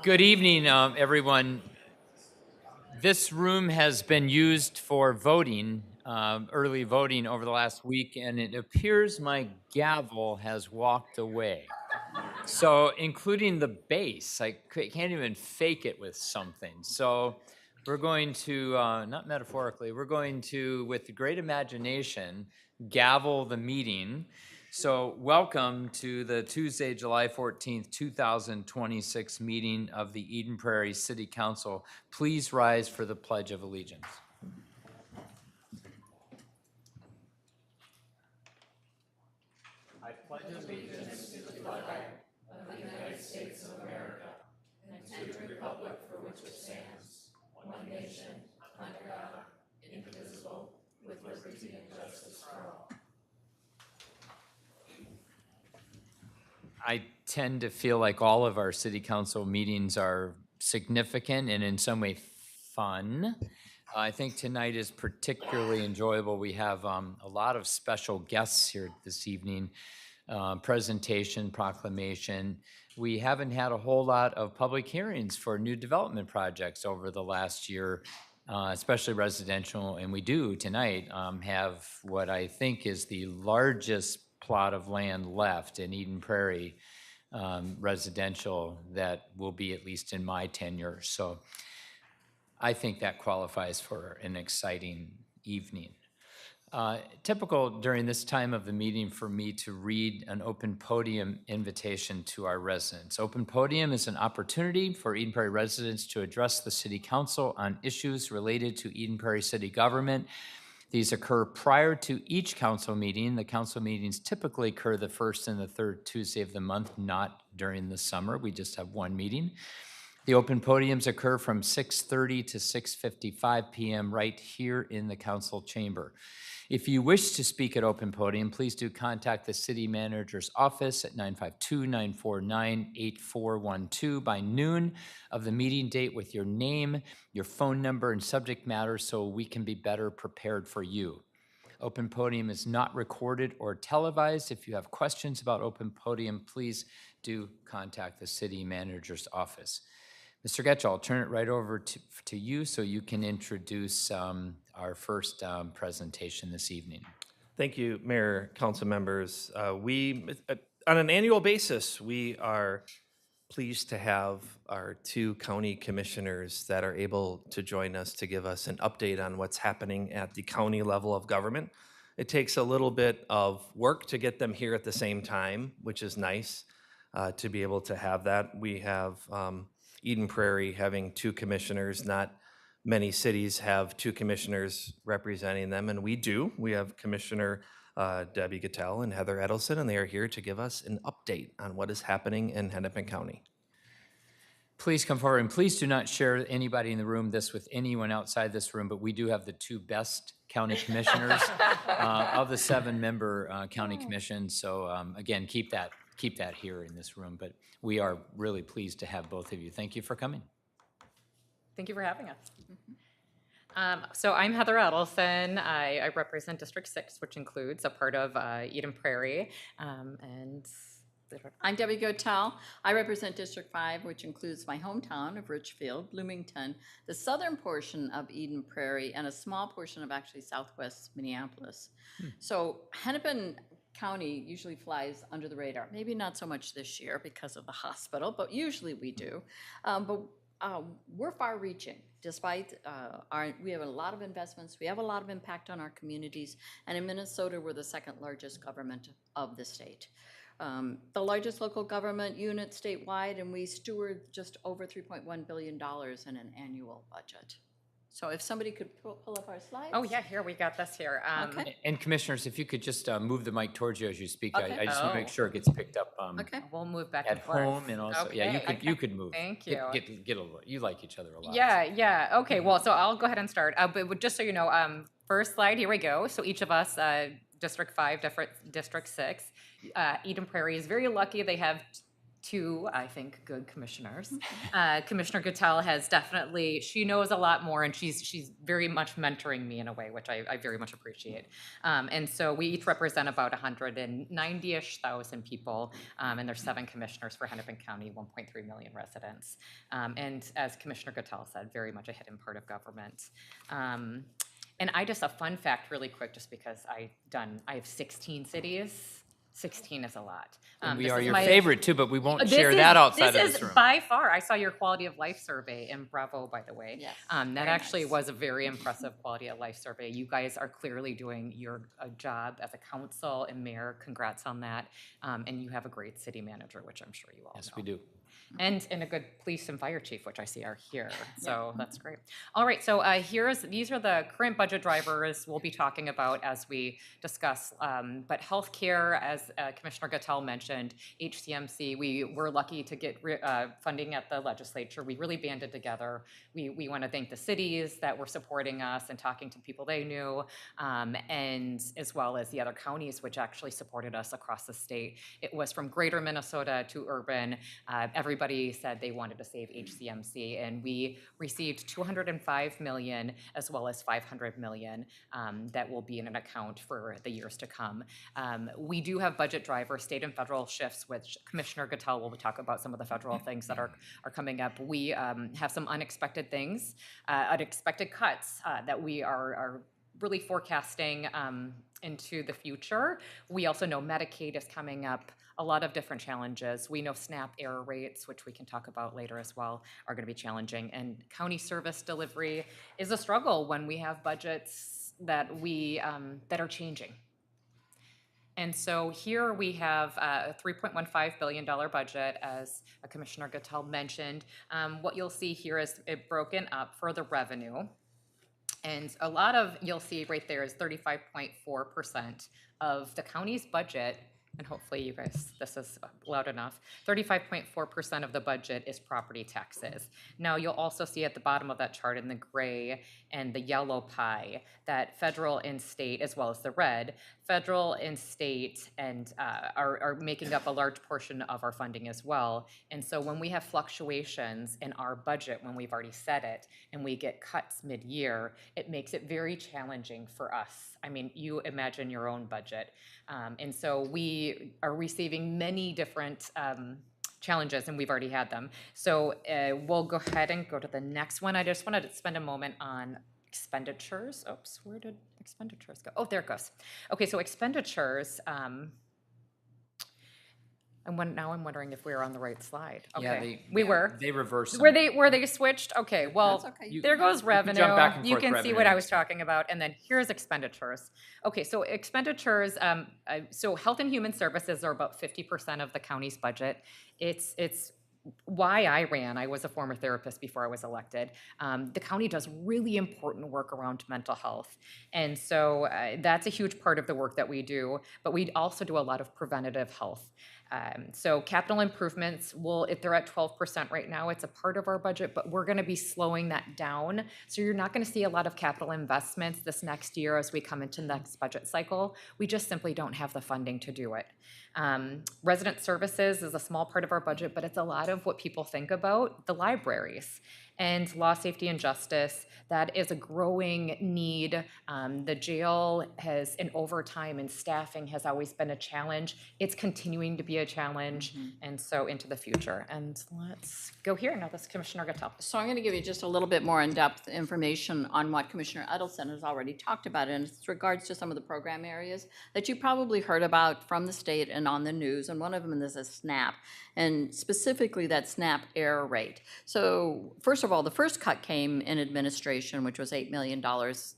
Good evening, everyone. This room has been used for voting, early voting over the last week, and it appears my gavel has walked away. So, including the base, I can't even fake it with something. So, we're going to, not metaphorically, we're going to, with great imagination, gavel the meeting. So, welcome to the Tuesday, July 14th, 2026 meeting of the Eden Prairie City Council. Please rise for the Pledge of Allegiance. I pledge allegiance to the flag of the United States of America and to the republic for which it stands, one nation, under God, indivisible, with liberty and justice for all. I tend to feel like all of our city council meetings are significant and in some way fun. I think tonight is particularly enjoyable. We have a lot of special guests here this evening, presentation, proclamation. We haven't had a whole lot of public hearings for new development projects over the last year, especially residential, and we do tonight have what I think is the largest plot of land left in Eden Prairie residential that will be at least in my tenure. So I think that qualifies for an exciting evening. Typical during this time of the meeting for me to read an open podium invitation to our residents. Open podium is an opportunity for Eden Prairie residents to address the City Council on issues related to Eden Prairie City government. These occur prior to each council meeting. The council meetings typically occur the first and the third Tuesday of the month, not during the summer. We just have one meeting. The open podiums occur from 6:30 to 6:55 p.m. right here in the council chamber. If you wish to speak at open podium, please do contact the city manager's office at 952-949-8412 by noon of the meeting date with your name, your phone number, and subject matter so we can be better prepared for you. Open podium is not recorded or televised. If you have questions about open podium, please do contact the city manager's office. Mr. Getchell, I'll turn it right over to you so you can introduce our first presentation this evening. Thank you, Mayor, council members. On an annual basis, we are pleased to have our two county commissioners that are able to join us to give us an update on what's happening at the county level of government. It takes a little bit of work to get them here at the same time, which is nice to be able to have that. We have Eden Prairie having two commissioners. Not many cities have two commissioners representing them, and we do. We have Commissioner Debbie Gattell and Heather Edelson, and they are here to give us an update on what is happening in Hennepin County. Please come forward, and please do not share anybody in the room this with anyone outside this room, but we do have the two best county commissioners of the 7-member county commission. So again, keep that here in this room, but we are really pleased to have both of you. Thank you for coming. Thank you for having us. So I'm Heather Edelson. I represent District 6, which includes a part of Eden Prairie. And I'm Debbie Gattell. I represent District 5, which includes my hometown of Richfield, Bloomington, the southern portion of Eden Prairie, and a small portion of actually southwest Minneapolis. So Hennepin County usually flies under the radar. Maybe not so much this year because of the hospital, but usually we do. We're far-reaching. Despite we have a lot of investments, we have a lot of impact on our communities, and in Minnesota, we're the second largest government of the state. The largest local government unit statewide, and we steward just over $3.1 billion in an annual budget. So if somebody could pull up our slides. oh yeah, here we got this here. Okay. And commissioners, if you could just move the mic towards you as you speak. Okay. I just want to make sure it gets picked up Okay. We'll move back at and forth. home, and also, yeah, you could move. Thank you. Get a little, you like each other a lot. Yeah. Okay, well, so I'll go ahead and start. But just so you know, first slide, here we go. So each of us, District 5, District 6, Eden Prairie is very lucky. They have two, I think, good commissioners. Commissioner Gottel has definitely, she knows a lot more, and she's very much mentoring me in a way, which I very much appreciate. And so we each represent about 190-ish thousand people, and there's 7 commissioners for Hennepin County, 1.3 million residents. And as Commissioner Gottel said, very much a hidden part of government. And a fun fact really quick, just because I have 16 cities. 16 is a lot. And we This are is your my- favorite too, but we won't This share is- that outside of This this is room. by far, I saw your quality of life survey, and bravo, by the way. Yes, That very actually nice. was a very impressive quality of life survey. You guys are clearly doing your job as a council and mayor. Congrats on that. And you have a great city manager, which I'm sure you all know. Yes, we do. And a good police and fire chief, which I see are here. So that's great. All right, so these are the current budget drivers we'll be talking about as we discuss. But healthcare, as Commissioner Gottel mentioned, HCMC, we were lucky to get funding at the legislature. We really banded together. We want to thank the cities that were supporting us and talking to people they knew, and as well as the other counties which actually supported us across the state. It was from greater Minnesota to urban. Everybody said they wanted to save HCMC, and we received $205 million as well as $500 million that will be in an account for the years to come. We do have budget drivers, state and federal shifts, which Commissioner Gottel will talk about some of the federal things that are coming up. We have some unexpected things, unexpected cuts that we are really forecasting into the future. We also know Medicaid is coming up, a lot of different challenges. We know SNAP error rates, which we can talk about later as well, are going to be challenging. And county service delivery is a struggle when we have budgets that that are changing. And so here we have a $3.15 billion budget, as Commissioner Gottel mentioned. What you'll see here is it broken up for the revenue. And a lot of, you'll see right there is 35.4% of the county's budget, and hopefully you guys, this is loud enough, 35.4% of the budget is property taxes. Now you'll also see at the bottom of that chart in the gray and the yellow pie that federal and state, as well as the red, federal and state and are making up a large portion of our funding as well. And so when we have fluctuations in our budget, when we've already set it, and we get cuts mid-year, it makes it very challenging for us. I mean, you imagine your own budget. And so we are receiving many different challenges, and we've already had them. So we'll go ahead and go to the next one. I just wanted to spend a moment on expenditures. Oops, where did expenditures go? Oh, there it goes. Okay, so expenditures. Now I'm wondering if we were on the right slide. Okay, we were. They reversed. Were they switched? Okay, well, That's okay. there goes revenue. jump back and You forth can see revenue what I and was talking about, and then here's expenditures. Okay, so expenditures, so health and human services are about 50% of the county's budget. It's why I ran. I was a former therapist before I was elected. The county does really important work around mental health. And so that's a huge part of the work that we do, but we also do a lot of preventative health. So capital improvements if they're at 12% right now, it's a part of our budget, but we're going to be slowing that down. So you're not going to see a lot of capital investments this next year as we come into the next budget cycle. We just simply don't have the funding to do it. Resident services is a small part of our budget, but it's a lot of what people think about, the libraries. And law, safety, and justice, that is a growing need. The jail has, in overtime and staffing, has always been a challenge. It's continuing to be a challenge, and so into the future. And let's go here. Now, this is Commissioner Gottel. So I'm going to give you just a little bit more in-depth information on what Commissioner Edelson has already talked about, and it's regards to some of the program areas that you probably heard about from the state and on the news, and one of them is a SNAP, and specifically that SNAP error rate. So first of all, the first cut came in administration, which was $8 million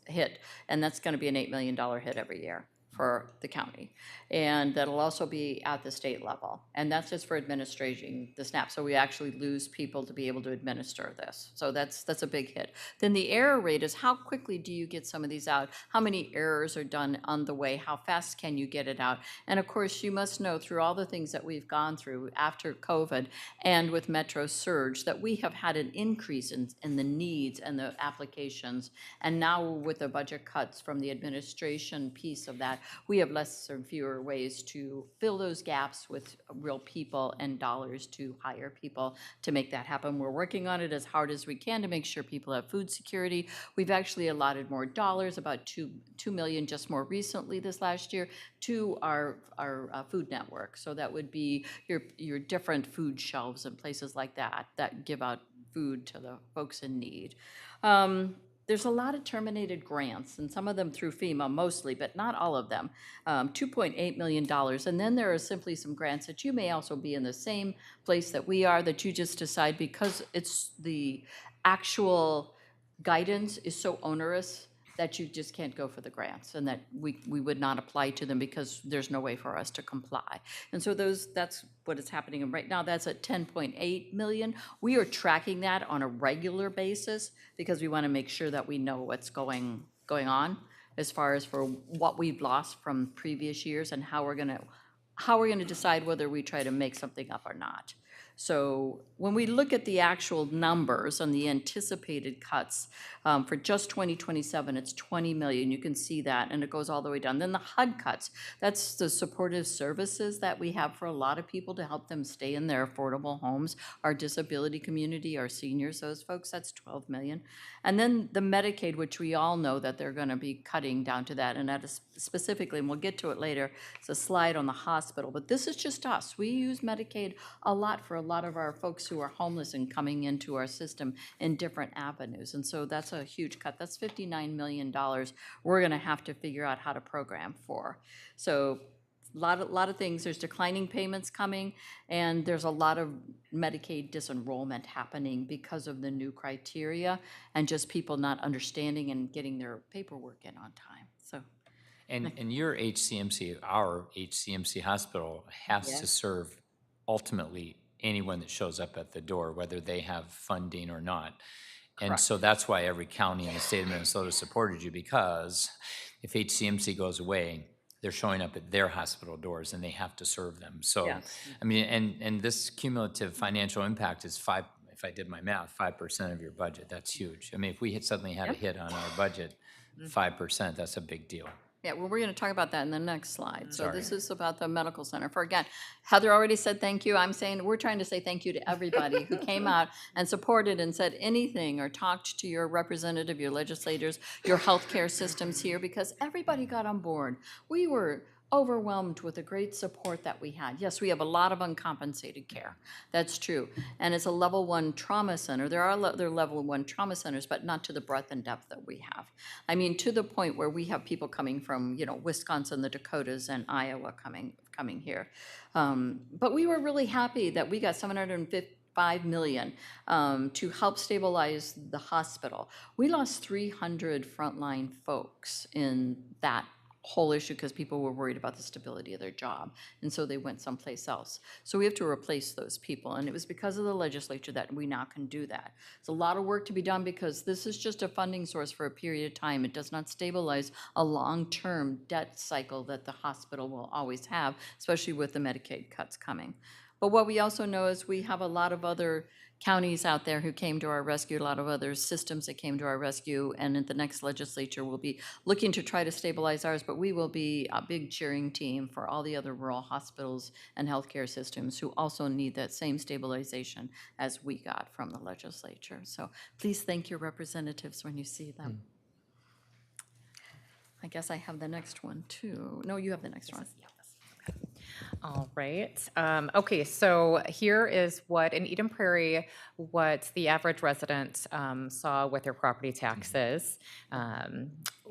hit, and that's going to be an $8 million hit every year for the county. And that'll also be at the state level. And that's just for administrating the SNAP. So we actually lose people to be able to administer this. So that's a big hit. Then the error rate is how quickly do you get some of these out? How many errors are done on the way? How fast can you get it out? And of course, you must know through all the things that we've gone through after COVID and with Metro Surge that we have had an increase in the needs and the applications. And now with the budget cuts from the administration piece of that, we have less and fewer ways to fill those gaps with real people and dollars to hire people to make that happen. We're working on it as hard as we can to make sure people have food security. We've actually allotted more dollars, about $2 million just more recently this last year, to our food network. So that would be your different food shelves and places like that that give out food to the folks in need. There's a lot of terminated grants, and some of them through FEMA mostly, but not all of them. $2.8 million. And then there are simply some grants that you may also be in the same place that we are, that you just decide because it's the actual guidance is so onerous that you just can't go for the grants, and that we would not apply to them because there's no way for us to comply. And so that's what is happening. And right now, that's at 10.8 million. We are tracking that on a regular basis because we want to make sure that we know what's going on as far as for what we've lost from previous years and how we're gonna decide whether we try to make something up or not. So when we look at the actual numbers and the anticipated cuts for just 2027, it's 20 million. You can see that, and it goes all the way down. Then the HUD cuts, that's the supportive services that we have for a lot of people to help them stay in their affordable homes, our disability community, our seniors, those folks, that's 12 million. And then the Medicaid, which we all know that they're going to be cutting down to that, and that is specifically, and we'll get to it later, it's a slide on the hospital, but this is just us. We use Medicaid a lot for a lot of our folks who are homeless and coming into our system in different avenues. And so that's a huge cut. That's $59 million we're going to have to figure out how to program for. So a lot of things. There's declining payments coming, and there's a lot of Medicaid disenrollment happening because of the new criteria and just people not understanding and getting their paperwork in on time. So. And your HCMC, our HCMC hospital, has to Yes. serve ultimately anyone that shows up at the door, whether they have funding or not. And so that's why every county in the state of Minnesota supported you, because if HCMC goes away, they're showing up at their hospital doors and they have to serve them. So, Yes. I mean, and this cumulative financial impact is if I did my math, 5% of your budget. That's huge. I mean, if we suddenly had a hit on our budget, 5%, that's a big deal. Yeah, well, we're going to talk about that in the next slide. So Sorry. this is about the medical center. For again, Heather already said thank you. I'm saying we're trying to say thank you to everybody who came out and supported and said anything or talked to your representative, your legislators, your healthcare systems here, because everybody got on board. We were overwhelmed with the great support that we had. Yes, we have a lot of uncompensated care. That's true. And it's a level 1 trauma center. There are other level 1 trauma centers, but not to the breadth and depth that we have. I mean, to the point where we have people coming from, Wisconsin, the Dakotas, and Iowa coming here. But we were really happy that we got $755 million to help stabilize the hospital. We lost 300 frontline folks in that whole issue because people were worried about the stability of their job, and so they went someplace else. So we have to replace those people, and it was because of the legislature that we now can do that. It's a lot of work to be done because this is just a funding source for a period of time. It does not stabilize a long-term debt cycle that the hospital will always have, especially with the Medicaid cuts coming. But what we also know is we have a lot of other counties out there who came to our rescue, a lot of other systems that came to our rescue, and in the next legislature we'll be looking to try to stabilize ours, but we will be a big cheering team for all the other rural hospitals and healthcare systems who also need that same stabilization as we got from the legislature. So please thank your representatives when you see them. I guess I have the next one too. No, you have the next one. All right. Okay, so here is what in Eden Prairie, what the average resident saw with their property taxes.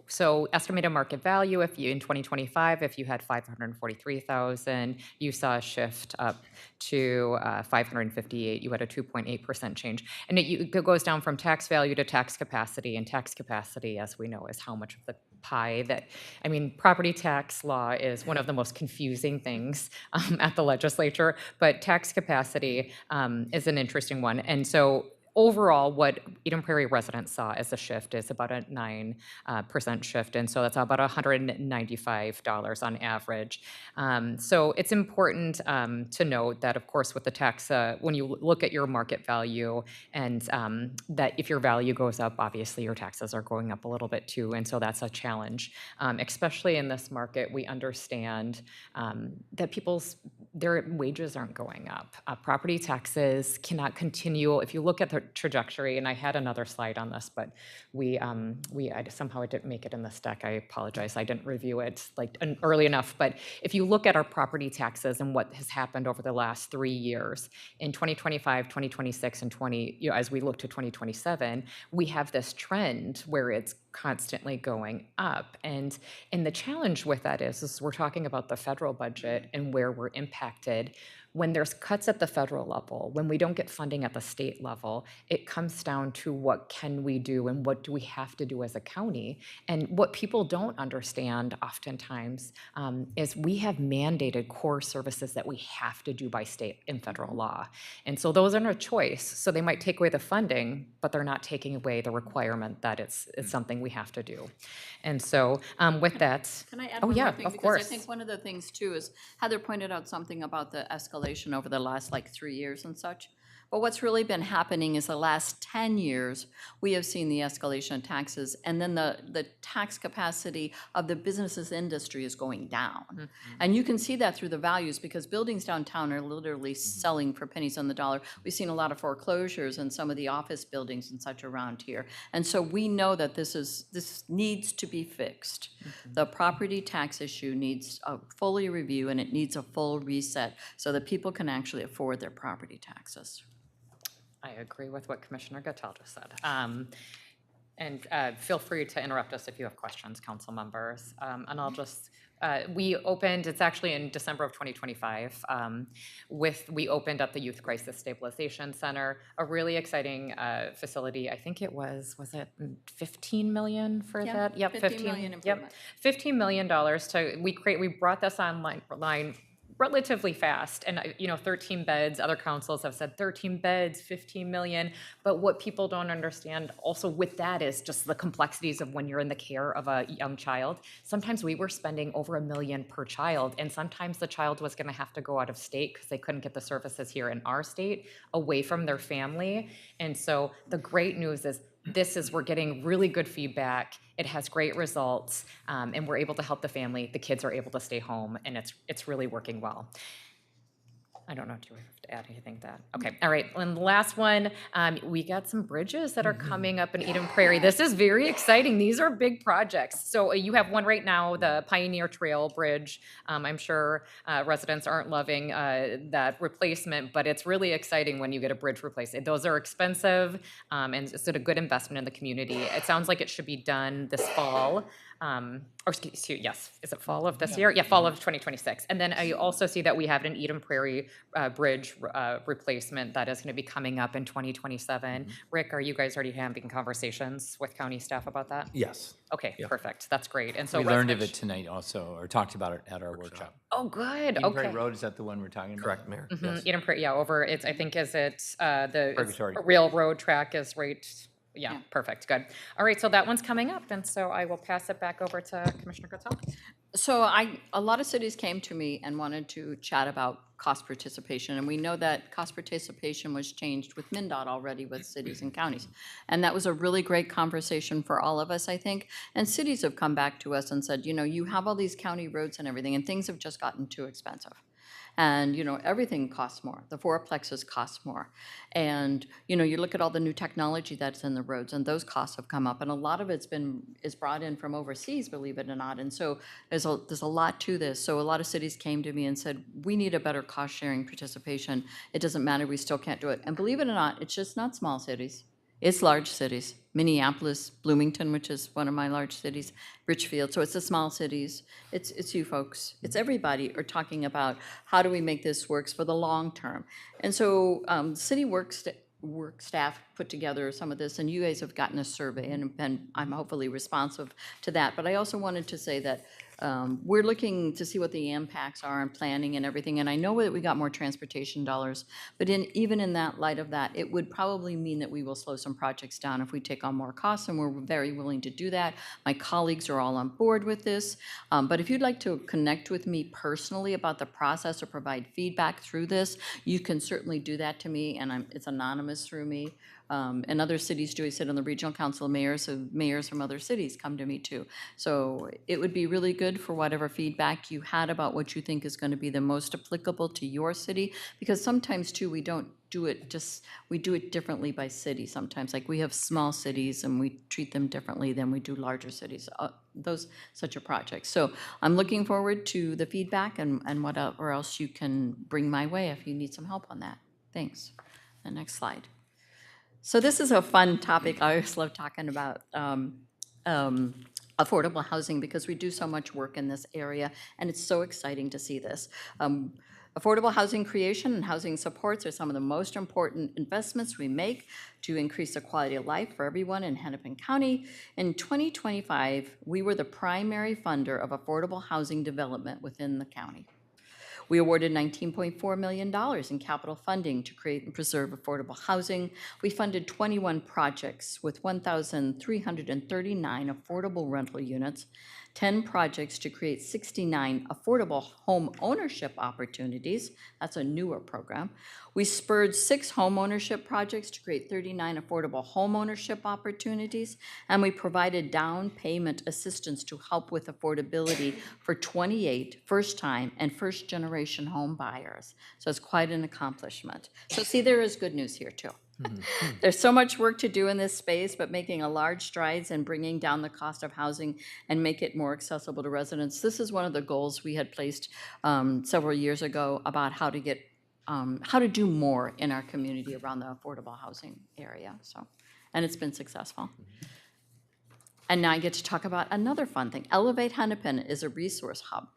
So estimated market value, if you in 2025, if you had 543,000, you saw a shift up to 558. You had a 2.8% change, and it goes down from tax value to tax capacity. And tax capacity, as we know, is how much of the pie that, I mean, property tax law is one of the most confusing things at the legislature, but tax capacity is an interesting one. And so overall, what Eden Prairie residents saw as a shift is about a 9% shift, and so that's about $195 on average. So it's important to note that, of course, with the tax, when you look at your market value, and that if your value goes up, obviously your taxes are going up a little bit too, and so that's a challenge. Especially in this market, we understand that their wages aren't going up. Property taxes cannot continue. If you look at the trajectory, and I had another slide on this, but somehow I didn't make it in this deck. I apologize. I didn't review it early enough. But if you look at our property taxes and what has happened over the last 3 years, in 2025, 2026, and as we look to 2027, we have this trend where it's constantly going up. And the challenge with that is we're talking about the federal budget and where we're impacted. When there's cuts at the federal level, when we don't get funding at the state level, it comes down to what can we do and what do we have to do as a county. And what people don't understand oftentimes is we have mandated core services that we have to do by state and federal law. And so those are a choice. So they might take away the funding, but they're not taking away the requirement that it's something we have to do. And so with that, Can I add oh one yeah, more thing? of Because course. I think one of the things too is Heather pointed out something about the escalation over the last 3 years and such. But what's really been happening is the last 10 years, we have seen the escalation of taxes, and then the tax capacity of the businesses industry is going down. And you can see that through the values, because buildings downtown are literally selling for pennies on the dollar. We've seen a lot of foreclosures in some of the office buildings and such around here. And so we know that this needs to be fixed. The property tax issue needs a fully review, and it needs a full reset so that people can actually afford their property taxes. I agree with what Commissioner Gattel just said. And feel free to interrupt us if you have questions, council members. And I'll just, we opened, it's actually in December of 2025, we opened up the Youth Crisis Stabilization Center, a really exciting facility. I think it was it 15 million for Yeah, that? Yep, 15 million Yep, improvement. $15 million we brought this online relatively fast, and 13 beds. Other councils have said 13 beds, 15 million. But what people don't understand also with that is just the complexities of when you're in the care of a young child. Sometimes we were spending over $1 million per child, and sometimes the child was going to have to go out of state because they couldn't get the services here in our state, away from their family. And so the great news is we're getting really good feedback. It has great results, and we're able to help the family. The kids are able to stay home, and it's really working well. I don't know, do we have to add anything to that? Okay, all right, and the last one, we got some bridges that are coming up in Eden Prairie. This is very exciting. These are big projects. So you have one right now, the Pioneer Trail Bridge. I'm sure residents aren't loving that replacement, but it's really exciting when you get a bridge replaced. Those are expensive, and it's a good investment in the community. It sounds like it should be done this fall. Yes, is it fall of this year? Yeah, fall of 2026. And then I also see that we have an Eden Prairie bridge replacement that is going to be coming up in 2027. Rick, are you guys already having conversations with county staff about that? Yes. Okay, perfect. That's great. And so We learned of it residents- tonight also, or talked about it at our workshop. Oh, good. Eden Prairie Okay. Road, is that the one we're talking about? Correct, Mayor. Yes. Eden Prairie, yeah, over. It's I think is it the Purgatory. railroad track is right. Yeah, perfect. Good. All right, so that one's coming up, and so I will pass it back over to Commissioner Gattel. So a lot of cities came to me and wanted to chat about cost participation, and we know that cost participation was changed with MnDOT already with cities and counties. And that was a really great conversation for all of us, I think. And cities have come back to us and said, you have all these county roads and everything, and things have just gotten too expensive. And, everything costs more. The fourplexes cost more. And, you look at all the new technology that's in the roads, and those costs have come up. And a lot of it's is brought in from overseas, believe it or not. And so there's a lot to this. So a lot of cities came to me and said, we need a better cost-sharing participation. It doesn't matter, we still can't do it. And believe it or not, it's just not small cities. It's large cities. Minneapolis, Bloomington, which is one of my large cities, Richfield. So it's the small cities. It's you folks. It's everybody are talking about how do we make this works for the long term. And so city work staff put together some of this, and you guys have gotten a survey, and I'm hopefully responsive to that. But I also wanted to say that We're looking to see what the impacts are and planning and everything, and I know that we got more transportation dollars, but even in that light of that, it would probably mean that we will slow some projects down if we take on more costs, and we're very willing to do that. My colleagues are all on board with this, but if you'd like to connect with me personally about the process or provide feedback through this, you can certainly do that to me, and it's anonymous through me. And other cities do. I sit on the regional council of mayors, so mayors from other cities come to me too. So it would be really good for whatever feedback you had about what you think is going to be the most applicable to your city, because sometimes too, we don't do it we do it differently by city sometimes. Like we have small cities and we treat them differently than we do larger cities, such a project. So I'm looking forward to the feedback and whatever else you can bring my way if you need some help on that. Thanks. The next slide. So this is a fun topic. I always love talking about affordable housing because we do so much work in this area, and it's so exciting to see this. Affordable housing creation and housing supports are some of the most important investments we make to increase the quality of life for everyone in Hennepin County. In 2025, we were the primary funder of affordable housing development within the county. We awarded $19.4 million in capital funding to create and preserve affordable housing. We funded 21 projects with 1,339 affordable rental units, 10 projects to create 69 affordable home ownership opportunities. That's a newer program. We spurred 6 home ownership projects to create 39 affordable home ownership opportunities, and we provided down payment assistance to help with affordability for 28 first-time and first-generation home buyers. So it's quite an accomplishment. So see, there is good news here too. There's so much work to do in this space, but making a large strides and bringing down the cost of housing and make it more accessible to residents. This is one of the goals we had placed several years ago about how to do more in our community around the affordable housing area. So, and it's been successful. And now I get to talk about another fun thing. Elevate Hennepin is a resource hub,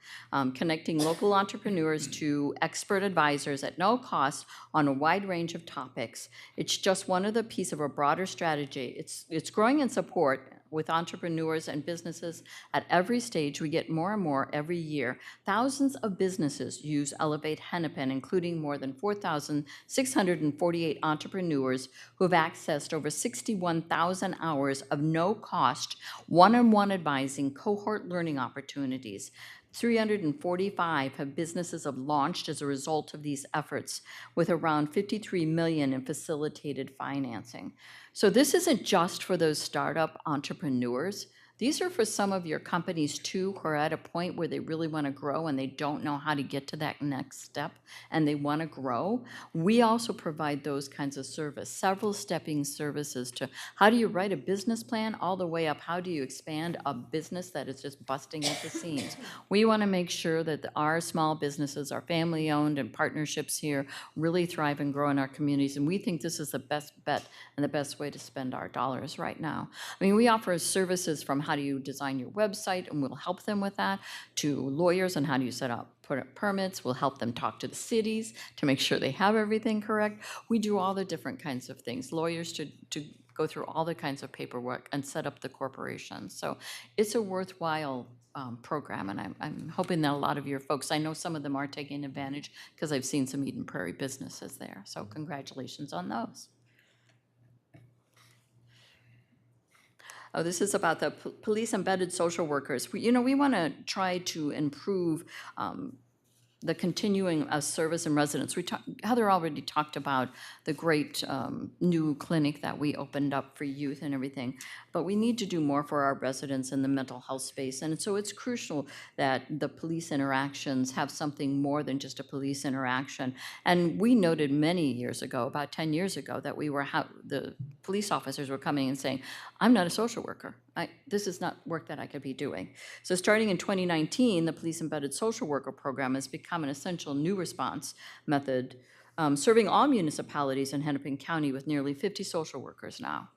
connecting local entrepreneurs to expert advisors at no cost on a wide range of topics. It's just one of the pieces of a broader strategy. It's growing in support with entrepreneurs and businesses at every stage. We get more and more every year. Thousands of businesses use Elevate Hennepin, including more than 4,648 entrepreneurs who have accessed over 61,000 hours of no-cost one-on-one advising cohort learning opportunities. 345 businesses have launched as a result of these efforts, with around $53 million in facilitated financing. So this isn't just for those startup entrepreneurs. These are for some of your companies too who are at a point where they really want to grow and they don't know how to get to that next step and they want to grow. We also provide those kinds of service, several stepping services to how do you write a business plan all the way up, how do you expand a business that is just busting at the seams. We want to make sure that our small businesses, our family owned and partnerships here really thrive and grow in our communities, and we think this is the best bet and the best way to spend our dollars right now. I mean, we offer services from how do you design your website, and we'll help them with that, to lawyers on how do you set up permits. We'll help them talk to the cities to make sure they have everything correct. We do all the different kinds of things. Lawyers to go through all the kinds of paperwork and set up the corporation. So it's a worthwhile program, and I'm hoping that a lot of your folks, I know some of them are taking advantage because I've seen some Eden Prairie businesses there. So congratulations on those. Oh, this is about the police embedded social workers. We want to try to improve the continuing of service and residence. Heather already talked about the great new clinic that we opened up for youth and everything, but we need to do more for our residents in the mental health space. And so it's crucial that the police interactions have something more than just a police interaction. And we noted many years ago, about 10 years ago, that the police officers were coming and saying, I'm not a social worker. This is not work that I could be doing. So starting in 2019, the Police Embedded Social Worker Program has become an essential new response method, serving all municipalities in Hennepin County with nearly 50 social workers now.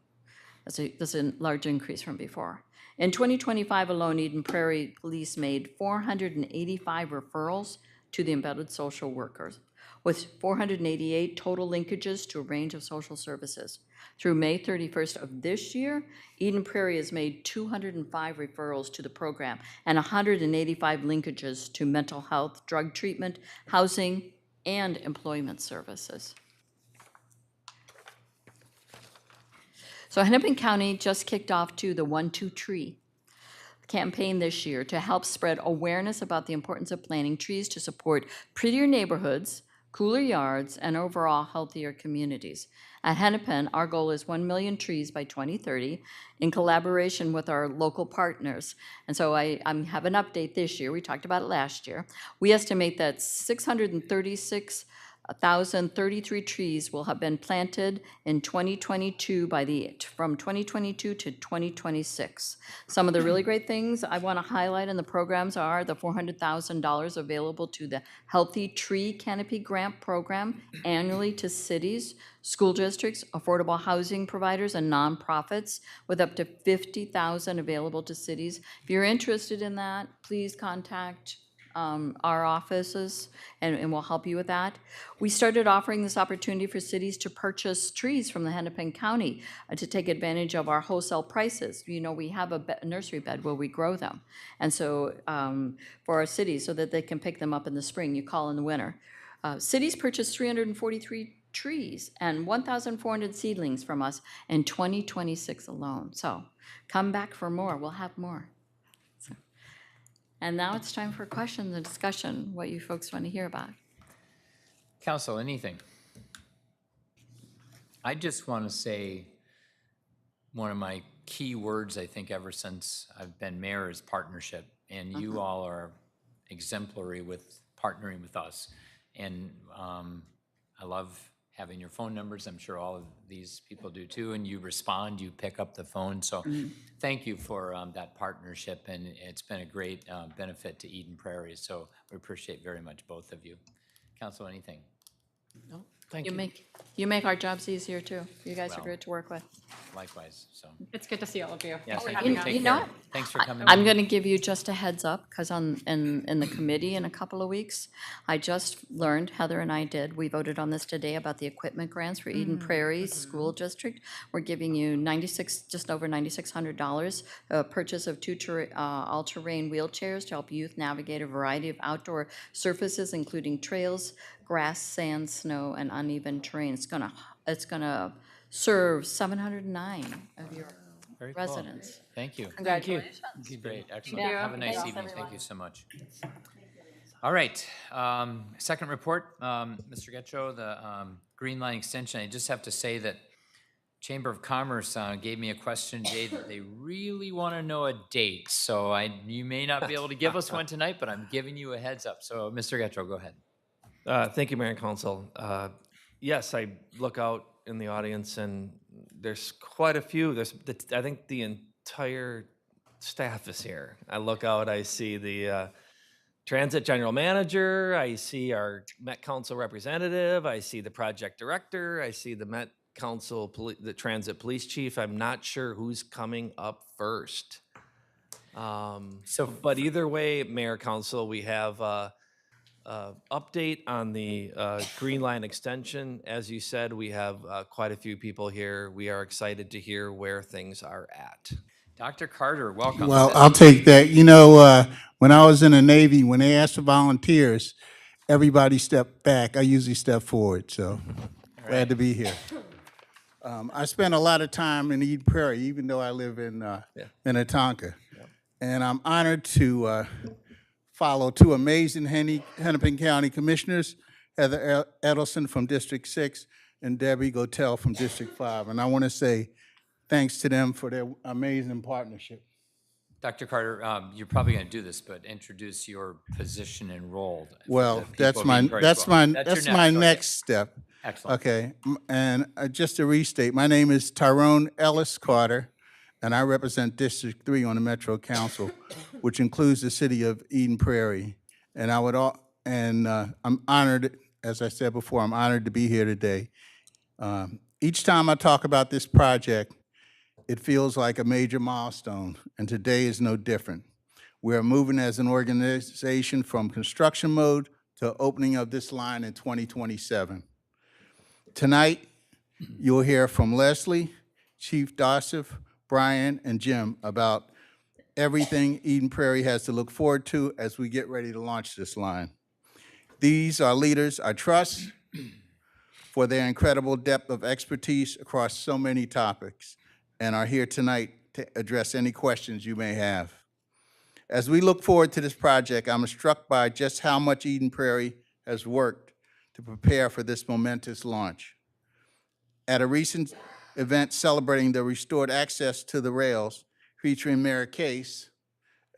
That's a large increase from before. In 2025 alone, Eden Prairie Police made 485 referrals to the embedded social workers, with 488 total linkages to a range of social services. Through May 31st of this year, Eden Prairie has made 205 referrals to the program and 185 linkages to mental health, drug treatment, housing, and employment services. So Hennepin County just kicked off to the 1-2 Tree campaign this year to help spread awareness about the importance of planting trees to support prettier neighborhoods, cooler yards, and overall healthier communities. At Hennepin, our goal is 1 million trees by 2030 in collaboration with our local partners. And so I have an update this year. We talked about it last year. We estimate that 636,033 trees will have been planted in 2022 from 2022 to 2026. Some of the really great things I want to highlight in the programs are the $400,000 available to the Healthy Tree Canopy Grant Program annually to cities, school districts, affordable housing providers, and nonprofits, with up to $50,000 available to cities. If you're interested in that, please contact our offices, and we'll help you with that. We started offering this opportunity for cities to purchase trees from the Hennepin County to take advantage of our wholesale prices. You know, we have a nursery bed where we grow them. And so for our cities, so that they can pick them up in the spring, you call in the winter. Cities purchased 343 trees and 1,400 seedlings from us in 2026 alone. So come back for more, we'll have more. And now it's time for questions and discussion, what you folks want to hear about. Council, anything? I just want to say one of my key words, I think, ever since I've been mayor is partnership. And you all are exemplary with partnering with us. And I love having your phone numbers. I'm sure all of these people do too. And you respond, you pick up the phone. So thank you for that partnership. And it's been a great benefit to Eden Prairie. So we appreciate very much both of you. Council, anything? No, thank you. You make our jobs easier too. You guys are Well, great to work with. Likewise. So It's good to see all of you. yeah, Thanks for thank having you. us. Take You know care. what? Thanks for coming. I'm going to give you just a heads up, because in the committee in a couple of weeks, I just learned, Heather and I did, we voted on this today about the equipment grants for Eden Prairie School District. We're giving you just over $9,600, purchase of 2 all-terrain wheelchairs to help youth navigate a variety of outdoor surfaces, including trails, grass, sand, snow, and uneven terrain. It's gonna serve 709 of your Very cool. residents. Thank you. Congratulations. Great, excellent. you. Have a nice Thanks, evening. Thank everyone. you so much. All right, second report, Mr. Getchell, the Green Line Extension. I just have to say that Chamber of Commerce gave me a question today that they really want to know a date. So you may not be able to give us one tonight, but I'm giving you a heads up. So Mr. Getchell, go ahead. Thank you, Mayor and Council. Yes, I look out in the audience and there's quite a few. I think the entire staff is here. I look out, I see the Transit General Manager, I see our Met Council representative, I see the project director, I see the Met Council, the Transit Police Chief. I'm not sure who's coming up first. But either way, Mayor, Council, we have update on the Green Line Extension. As you said, we have quite a few people here. We are excited to hear where things are at. Dr. Carter, welcome. Well, I'll take that. You know, when I was in the Navy, when they asked for volunteers, everybody stepped back. I usually step forward, so glad to be here. I spent a lot of time in Eden Prairie, even though I live in Minnetonka. And I'm honored to follow 2 amazing Hennepin County Commissioners, Heather Edelson from District 6 and Debbie Gotel from District 5. And I want to say thanks to them for their amazing partnership. Dr. Carter, you're probably going to do this, but introduce your position and role. for the Well, people that's of my Eden Prairie that's as well. my That's your that's my okay. next step. Excellent. Okay, and just to restate, my name is Tyrone Ellis Carter, and I represent District 3 on the Metro Council, which includes the city of Eden Prairie. And I'm honored, as I said before, I'm honored to be here today. Each time I talk about this project, it feels like a major milestone, and today is no different. We are moving as an organization from construction mode to opening of this line in 2027. Tonight, you'll hear from Leslie, Chief Dossif, Brian, and Jim about everything Eden Prairie has to look forward to as we get ready to launch this line. These are leaders I trust for their incredible depth of expertise across so many topics and are here tonight to address any questions you may have. As we look forward to this project, I'm struck by just how much Eden Prairie has worked to prepare for this momentous launch. At a recent event celebrating the restored access to the rails, featuring Mayor Case,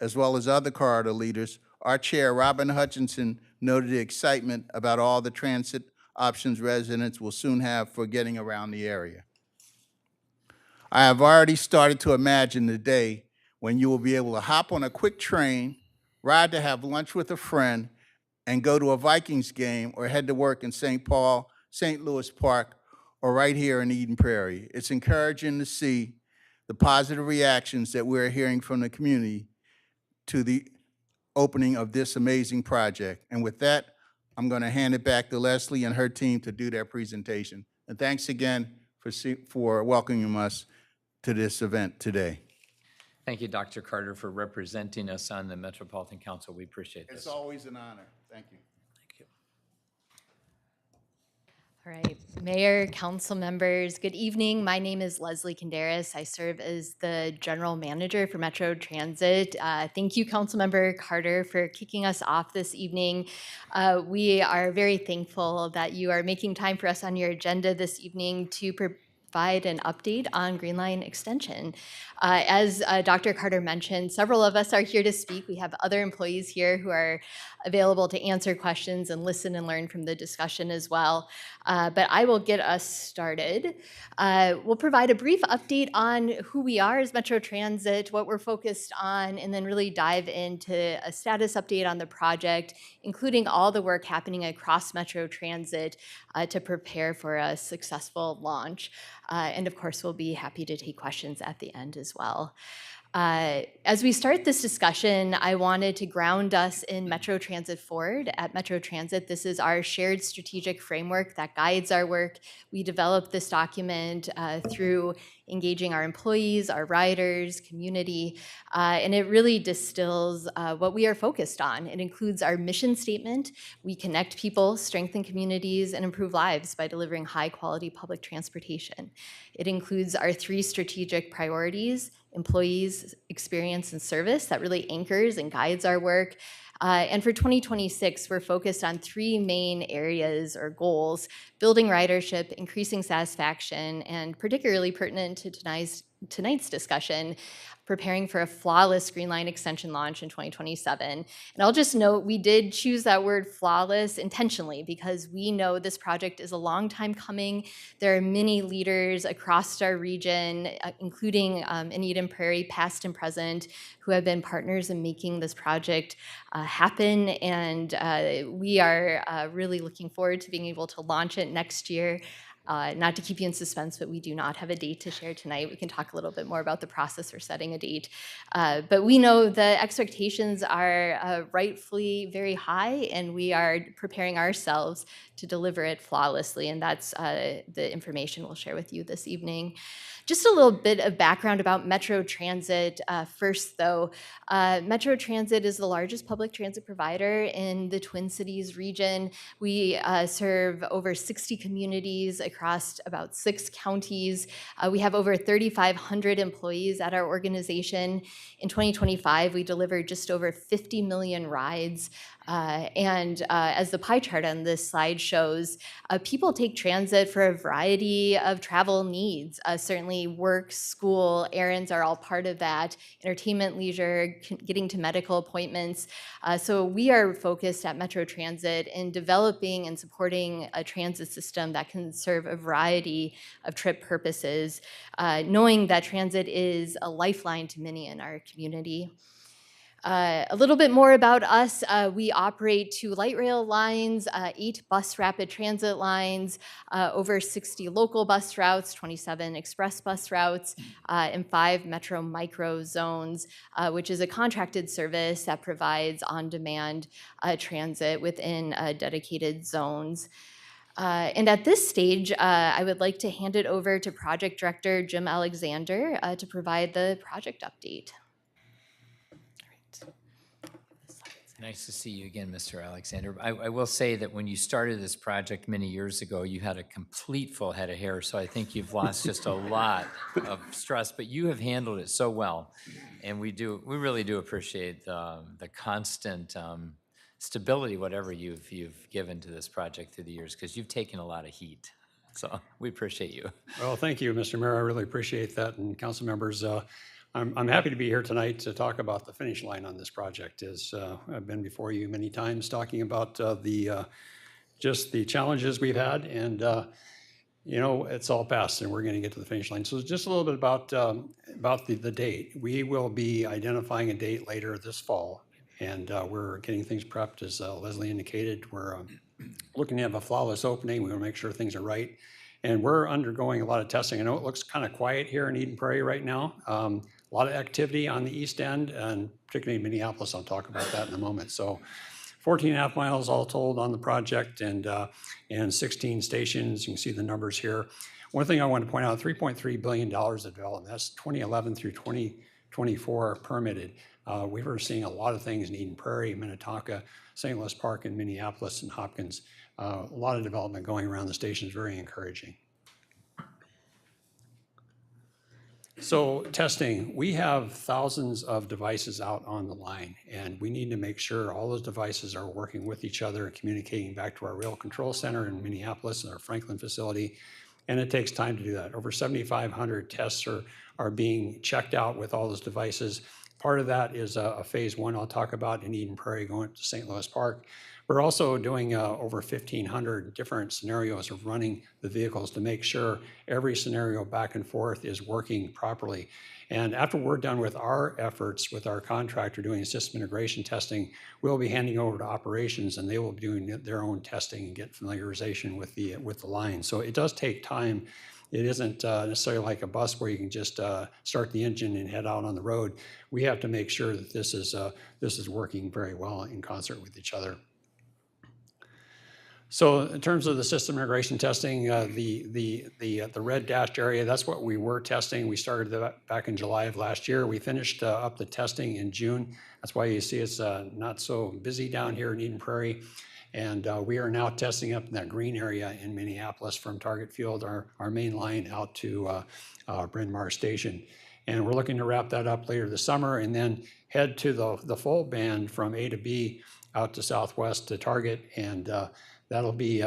as well as other corridor leaders, our chair, Robin Hutchinson, noted the excitement about all the transit options residents will soon have for getting around the area. I have already started to imagine the day when you will be able to hop on a quick train, ride to have lunch with a friend, and go to a Vikings game or head to work in St. Paul, St. Louis Park, or right here in Eden Prairie. It's encouraging to see the positive reactions that we're hearing from the community to the opening of this amazing project. And with that, I'm going to hand it back to Leslie and her team to do their presentation. And thanks again for welcoming us to this event today. Thank you, Dr. Carter, for representing us on the Metropolitan Council. We appreciate this. It's always an honor. Thank you. All right, Mayor, council members, good evening. My name is Leslie Kinderis. I serve as the General Manager for Metro Transit. Thank you, Councilmember Carter, for kicking us off this evening. We are very thankful that you are making time for us on your agenda this evening to provide an update on Green Line extension. As Dr. Carter mentioned, several of us are here to speak. We have other employees here who are available to answer questions and listen and learn from the discussion as well. But I will get us started. We'll provide a brief update on who we are as Metro Transit, what we're focused on, and then really dive into a status update on the project, including all the work happening across Metro Transit to prepare for a successful launch. And of course, we'll be happy to take questions at the end as well. As we start this discussion, I wanted to ground us in Metro Transit Forward. At Metro Transit, this is our shared strategic framework that guides our work. We developed this document through engaging our employees, our riders, community, and it really distills what we are focused on. It includes our mission statement: we connect people, strengthen communities, and improve lives by delivering high-quality public transportation. It includes our 3 strategic priorities: employees, experience, and service, that really anchors and guides our work. And for 2026, we're focused on 3 main areas or goals: building ridership, increasing satisfaction, and particularly pertinent to tonight's discussion, preparing for a flawless Green Line extension launch in 2027. And I'll just note, we did choose that word flawless intentionally because we know this project is a long time coming. There are many leaders across our region, including in Eden Prairie, past and present, who have been partners in making this project happen. And we are really looking forward to being able to launch it next year. Not to keep you in suspense, but we do not have a date to share tonight. We can talk a little bit more about the process for setting a date. But we know the expectations are rightfully very high, and we are preparing ourselves to deliver it flawlessly, and that's the information we'll share with you this evening. Just a little bit of background about Metro Transit first, though. Metro Transit is the largest public transit provider in the Twin Cities region. We serve over 60 communities across about 6 counties. We have over 3,500 employees at our organization. In 2025, we delivered just over 50 million rides. And as the pie chart on this slide shows, people take transit for a variety of travel needs. Certainly work, school, errands are all part of that. Entertainment, leisure, getting to medical appointments. So we are focused at Metro Transit in developing and supporting a transit system that can serve a variety of trip purposes, knowing that transit is a lifeline to many in our community. A little bit more about us. We operate 2 light rail lines, 8 bus rapid transit lines, over 60 local bus routes, 27 express bus routes, and 5 metro micro zones, which is a contracted service that provides on-demand transit within dedicated zones. And at this stage, I would like to hand it over to Project Director Jim Alexander to provide the project update. Nice to see you again, Mr. Alexander. I will say that when you started this project many years ago, you had a complete full head of hair, so I think you've lost just a lot of stress, but you have handled it so well. And we really do appreciate the constant stability, whatever you've given to this project through the years, because you've taken a lot of heat. So we appreciate you. Well, thank you, Mr. Mayor. I really appreciate that. And council members, I'm happy to be here tonight to talk about the finish line on this project. As I've been before you many times talking about just the challenges we've had, and you know, it's all past, and we're going to get to the finish line. So just a little bit about the date. We will be identifying a date later this fall, and we're getting things prepped, as Leslie indicated. We're looking to have a flawless opening. We want to make sure things are right. And we're undergoing a lot of testing. I know it looks kind of quiet here in Eden Prairie right now. A lot of activity on the east end, and particularly Minneapolis. I'll talk about that in a moment. So 14.5 miles all told on the project, and 16 stations. You can see the numbers here. One thing I want to point out, $3.3 billion of development. That's 2011 through 2024 permitted. We were seeing a lot of things in Eden Prairie, Minnetonka, St. Louis Park, and Minneapolis and Hopkins. A lot of development going around the station is very encouraging. So testing, we have thousands of devices out on the line, and we need to make sure all those devices are working with each other and communicating back to our rail control center in Minneapolis and our Franklin facility. And it takes time to do that. Over 7,500 tests are being checked out with all those devices. Part of that is a phase 1 I'll talk about in Eden Prairie going to St. Louis Park. We're also doing over 1,500 different scenarios of running the vehicles to make sure every scenario back and forth is working properly. And after we're done with our efforts with our contractor doing system integration testing, we'll be handing over to operations, and they will be doing their own testing and get familiarization with the line. So it does take time. It isn't necessarily like a bus where you can just start the engine and head out on the road. We have to make sure that this is working very well in concert with each other. So in terms of the system integration testing, the red dashed area, that's what we were testing. We started that back in July of last year. We finished up the testing in June. That's why you see it's not so busy down here in Eden Prairie. And we are now testing up in that green area in Minneapolis from Target Field, our main line out to Bryn Mawr Station. And we're looking to wrap that up later this summer and then head to the full band from A to B out to Southwest to Target, and that'll be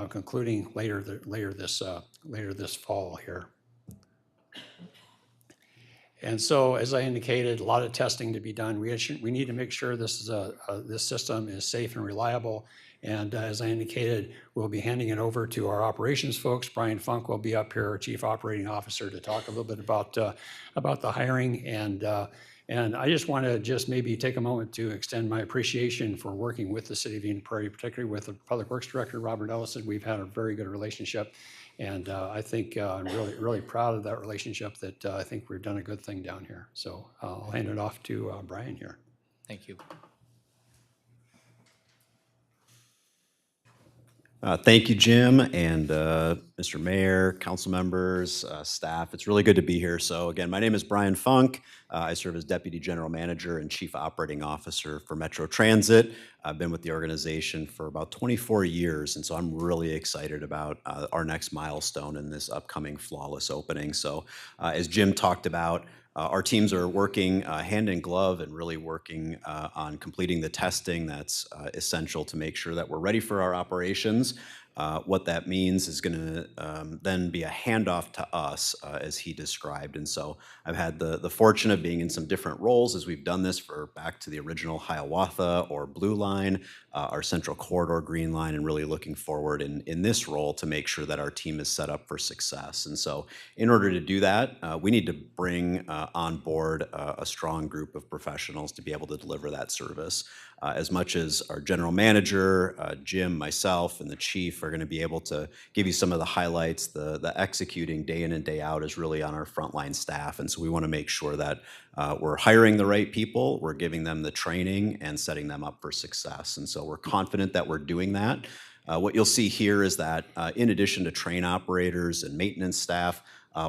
concluding later this fall here. And so, as I indicated, a lot of testing to be done. We need to make sure this system is safe and reliable. And as I indicated, we'll be handing it over to our operations folks. Brian Funk will be up here, our Chief Operating Officer, to talk a little bit about the hiring. And I just want to maybe take a moment to extend my appreciation for working with the City of Eden Prairie, particularly with the Public Works Director, Robert Ellison. We've had a very good relationship. And I think I'm really proud of that relationship, that I think we've done a good thing down here. So I'll hand it off to Brian here. Thank you. Thank you, Jim, and Mr. Mayor, council members, staff. It's really good to be here. So again, my name is Brian Funk. I serve as Deputy General Manager and Chief Operating Officer for Metro Transit. I've been with the organization for about 24 years, and so I'm really excited about our next milestone in this upcoming flawless opening. So as Jim talked about, our teams are working hand in glove and really working on completing the testing that's essential to make sure that we're ready for our operations. What that means is going to then be a handoff to us, as he described. And so I've had the fortune of being in some different roles as we've done this for back to the original Hiawatha or Blue Line, our Central Corridor Green Line, and really looking forward in this role to make sure that our team is set up for success. And so in order to do that, we need to bring on board a strong group of professionals to be able to deliver that service. As much as our general manager, Jim, myself, and the chief are going to be able to give you some of the highlights, the executing day in and day out is really on our frontline staff. And so we want to make sure that we're hiring the right people, we're giving them the training, and setting them up for success. And so we're confident that we're doing that. What you'll see here is that in addition to train operators and maintenance staff,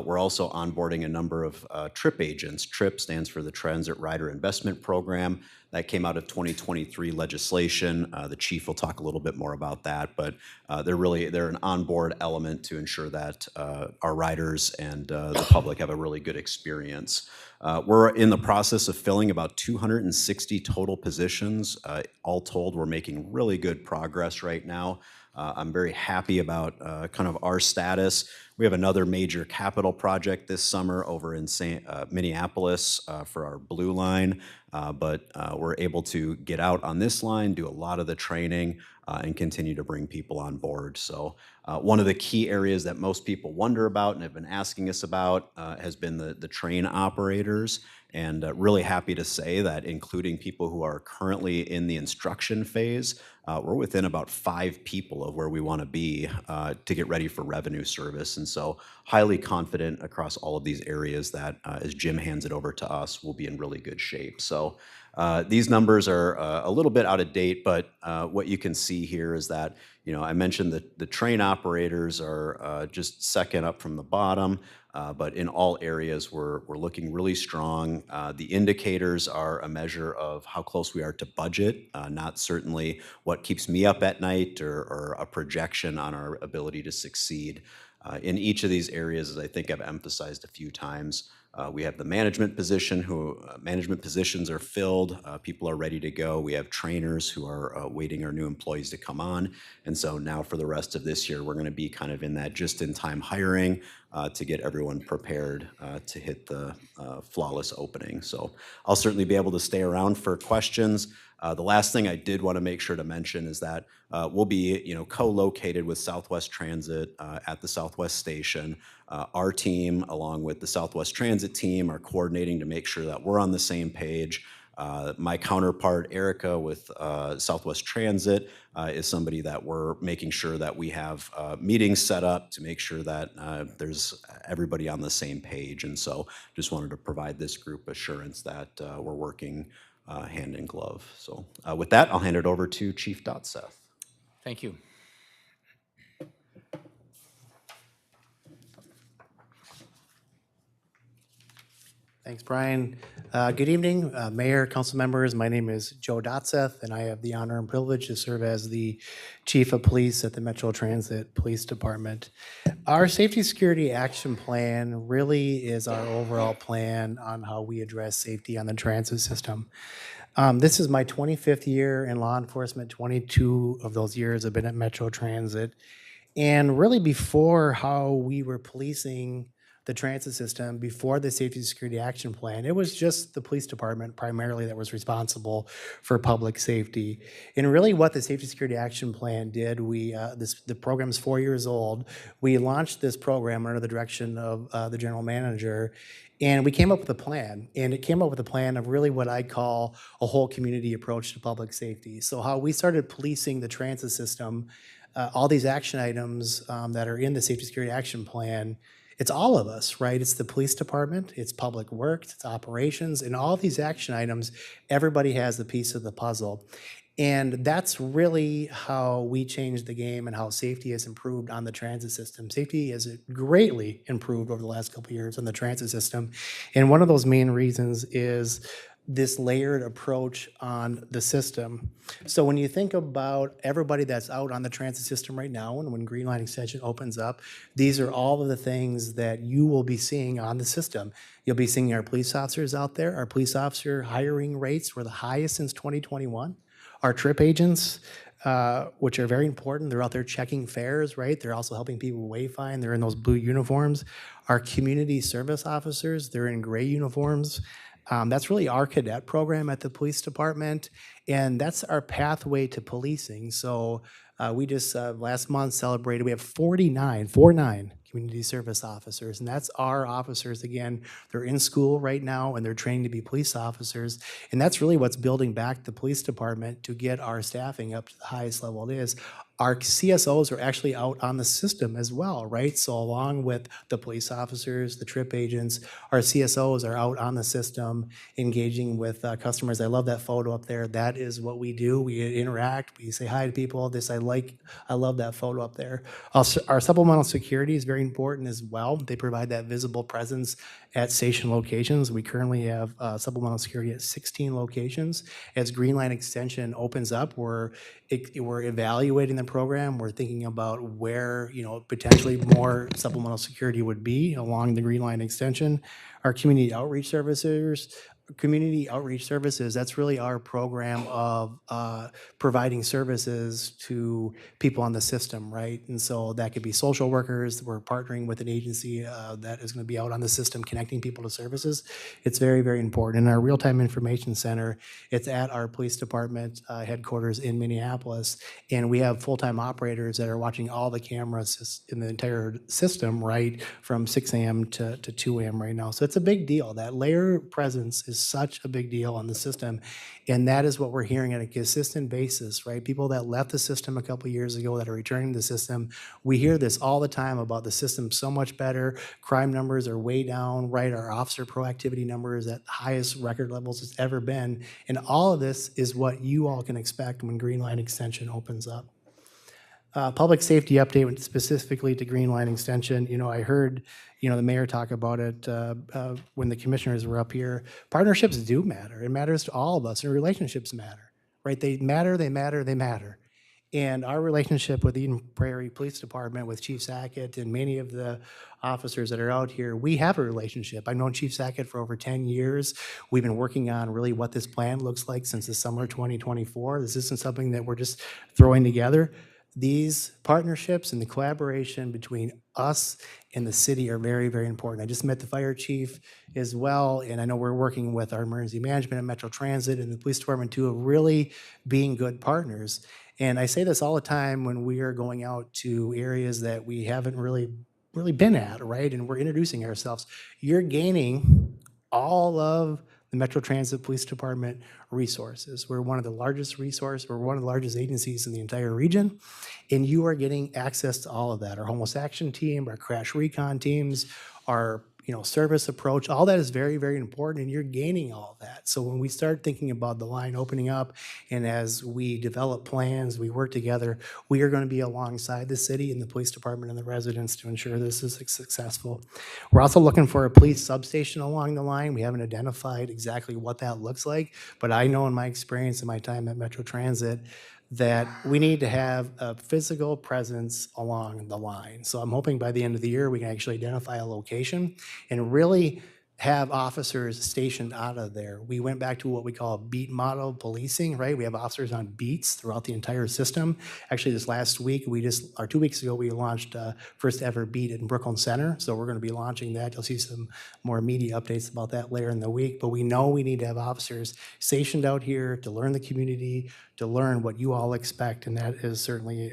we're also onboarding a number of TRIP agents. TRIP stands for the Transit Rider Investment Program. That came out of 2023 legislation. The chief will talk a little bit more about that, but they're an onboard element to ensure that our riders and the public have a really good experience. We're in the process of filling about 260 total positions. All told, we're making really good progress right now. I'm very happy about kind of our status. We have another major capital project this summer over in Minneapolis for our Blue Line, but we're able to get out on this line, do a lot of the training, and continue to bring people on board. So one of the key areas that most people wonder about and have been asking us about has been the train operators. And really happy to say that including people who are currently in the instruction phase, we're within about 5 people of where we want to be to get ready for revenue service. And so highly confident across all of these areas that as Jim hands it over to us, we'll be in really good shape. So these numbers are a little bit out of date, but what you can see here is that, I mentioned that the train operators are just second up from the bottom, but in all areas, we're looking really strong. The indicators are a measure of how close we are to budget, not certainly what keeps me up at night or a projection on our ability to succeed. In each of these areas, as I think I've emphasized a few times, we have the management positions are filled. People are ready to go. We have trainers who are waiting our new employees to come on. And so now for the rest of this year, we're going to be kind of in that just-in-time hiring to get everyone prepared to hit the flawless opening. So I'll certainly be able to stay around for questions. The last thing I did want to make sure to mention is that we'll be, co-located with Southwest Transit at the Southwest Station. Our team, along with the Southwest Transit team, are coordinating to make sure that we're on the same page. My counterpart, Erica, with Southwest Transit, is somebody that we're making sure that we have meetings set up to make sure that there's everybody on the same page. And so just wanted to provide this group assurance that we're working hand in glove. So with that, I'll hand it over to Chief Dotseth. Thank you. Thanks, Brian. Good evening, Mayor, council members. My name is Joe Dotseth, and I have the honor and privilege to serve as the Chief of Police at the Metro Transit Police Department. Our Safety Security Action Plan really is our overall plan on how we address safety on the transit system. This is my 25th year in law enforcement. 22 of those years have been at Metro Transit. And really before how we were policing the transit system, before the Safety Security Action Plan, it was just the police department primarily that was responsible for public safety. And really what the Safety Security Action Plan did, the program's 4 years old. We launched this program under the direction of the general manager, and we came up with a plan. And it came up with a plan of really what I call a whole community approach to public safety. So how we started policing the transit system, all these action items that are in the Safety Security Action Plan, it's all of us, right? It's the police department, it's public works, it's operations, and all these action items, everybody has a piece of the puzzle. And that's really how we changed the game and how safety has improved on the transit system. Safety has greatly improved over the last couple of years on the transit system. And one of those main reasons is this layered approach on the system. So when you think about everybody that's out on the transit system right now, and when Green Line Extension opens up, these are all of the things that you will be seeing on the system. You'll be seeing our police officers out there. Our police officer hiring rates were the highest since 2021. Our TRIP agents, which are very important. They're out there checking fares, right? They're also helping people wayfind. They're in those blue uniforms. Our community service officers, they're in gray uniforms. That's really our cadet program at the police department, and that's our pathway to policing. So we just last month celebrated, we have 49 community service officers, and that's our officers. Again, they're in school right now and they're training to be police officers, and that's really what's building back the police department to get our staffing up to the highest level it is. Our CSOs are actually out on the system as well, right? So along with the police officers, the trip agents, our CSOs are out on the system engaging with customers. I love that photo up there. That is what we do. We interact, we say hi to people. I love that photo up there. Also, our supplemental security is very important as well. They provide that visible presence at station locations. We currently have supplemental security at 16 locations. As Green Line Extension opens up, we're evaluating the program. We're thinking about where, potentially more supplemental security would be along the Green Line Extension. Our community outreach services, that's really our program of providing services to people on the system, right? And so that could be social workers. We're partnering with an agency that is going to be out on the system connecting people to services. It's very, very important. In our real-time information center, it's at our police department headquarters in Minneapolis, and we have full-time operators that are watching all the cameras in the entire system, right, from 6 a.m. to 2 a.m. right now. So it's a big deal. That layer presence is such a big deal on the system, and that is what we're hearing on a consistent basis, right? People that left the system a couple years ago that are returning to the system, we hear this all the time about the system so much better. Crime numbers are way down, right? Our officer proactivity numbers at the highest record levels it's ever been, and all of this is what you all can expect when Green Line Extension opens up. Public safety update specifically to Green Line Extension. I heard, the mayor talk about it when the commissioners were up here. Partnerships do matter. It matters to all of us, and relationships matter, right? They matter. And our relationship with Eden Prairie Police Department, with Chief Sackett and many of the officers that are out here, we have a relationship. I've known Chief Sackett for over 10 years. We've been working on really what this plan looks like since the summer 2024. This isn't something that we're just throwing together. These partnerships and the collaboration between us and the city are very, very important. I just met the fire chief as well, and I know we're working with our emergency management and Metro Transit and the police department too, of really being good partners. And I say this all the time when we are going out to areas that we haven't really been at, right? And we're introducing ourselves. You're gaining all of the Metro Transit Police Department resources. We're one of the largest agencies in the entire region, and you are getting access to all of that. Our homeless action team, our crash recon teams, our service approach, all that is very, very important, and you're gaining all of that. So when we start thinking about the line opening up, and as we develop plans, we work together, we are going to be alongside the city and the police department and the residents to ensure this is successful. We're also looking for a police substation along the line. We haven't identified exactly what that looks like, but I know in my experience in my time at Metro Transit that we need to have a physical presence along the line. So I'm hoping by the end of the year, we can actually identify a location and really have officers stationed out of there. We went back to what we call beat model policing, right? We have officers on beats throughout the entire system. Actually, this last week, 2 weeks ago, we launched first ever beat in Brooklyn Center. So we're gonna be launching that. You'll see some more media updates about that later in the week, but we know we need to have officers stationed out here to learn the community, to learn what you all expect, and that is certainly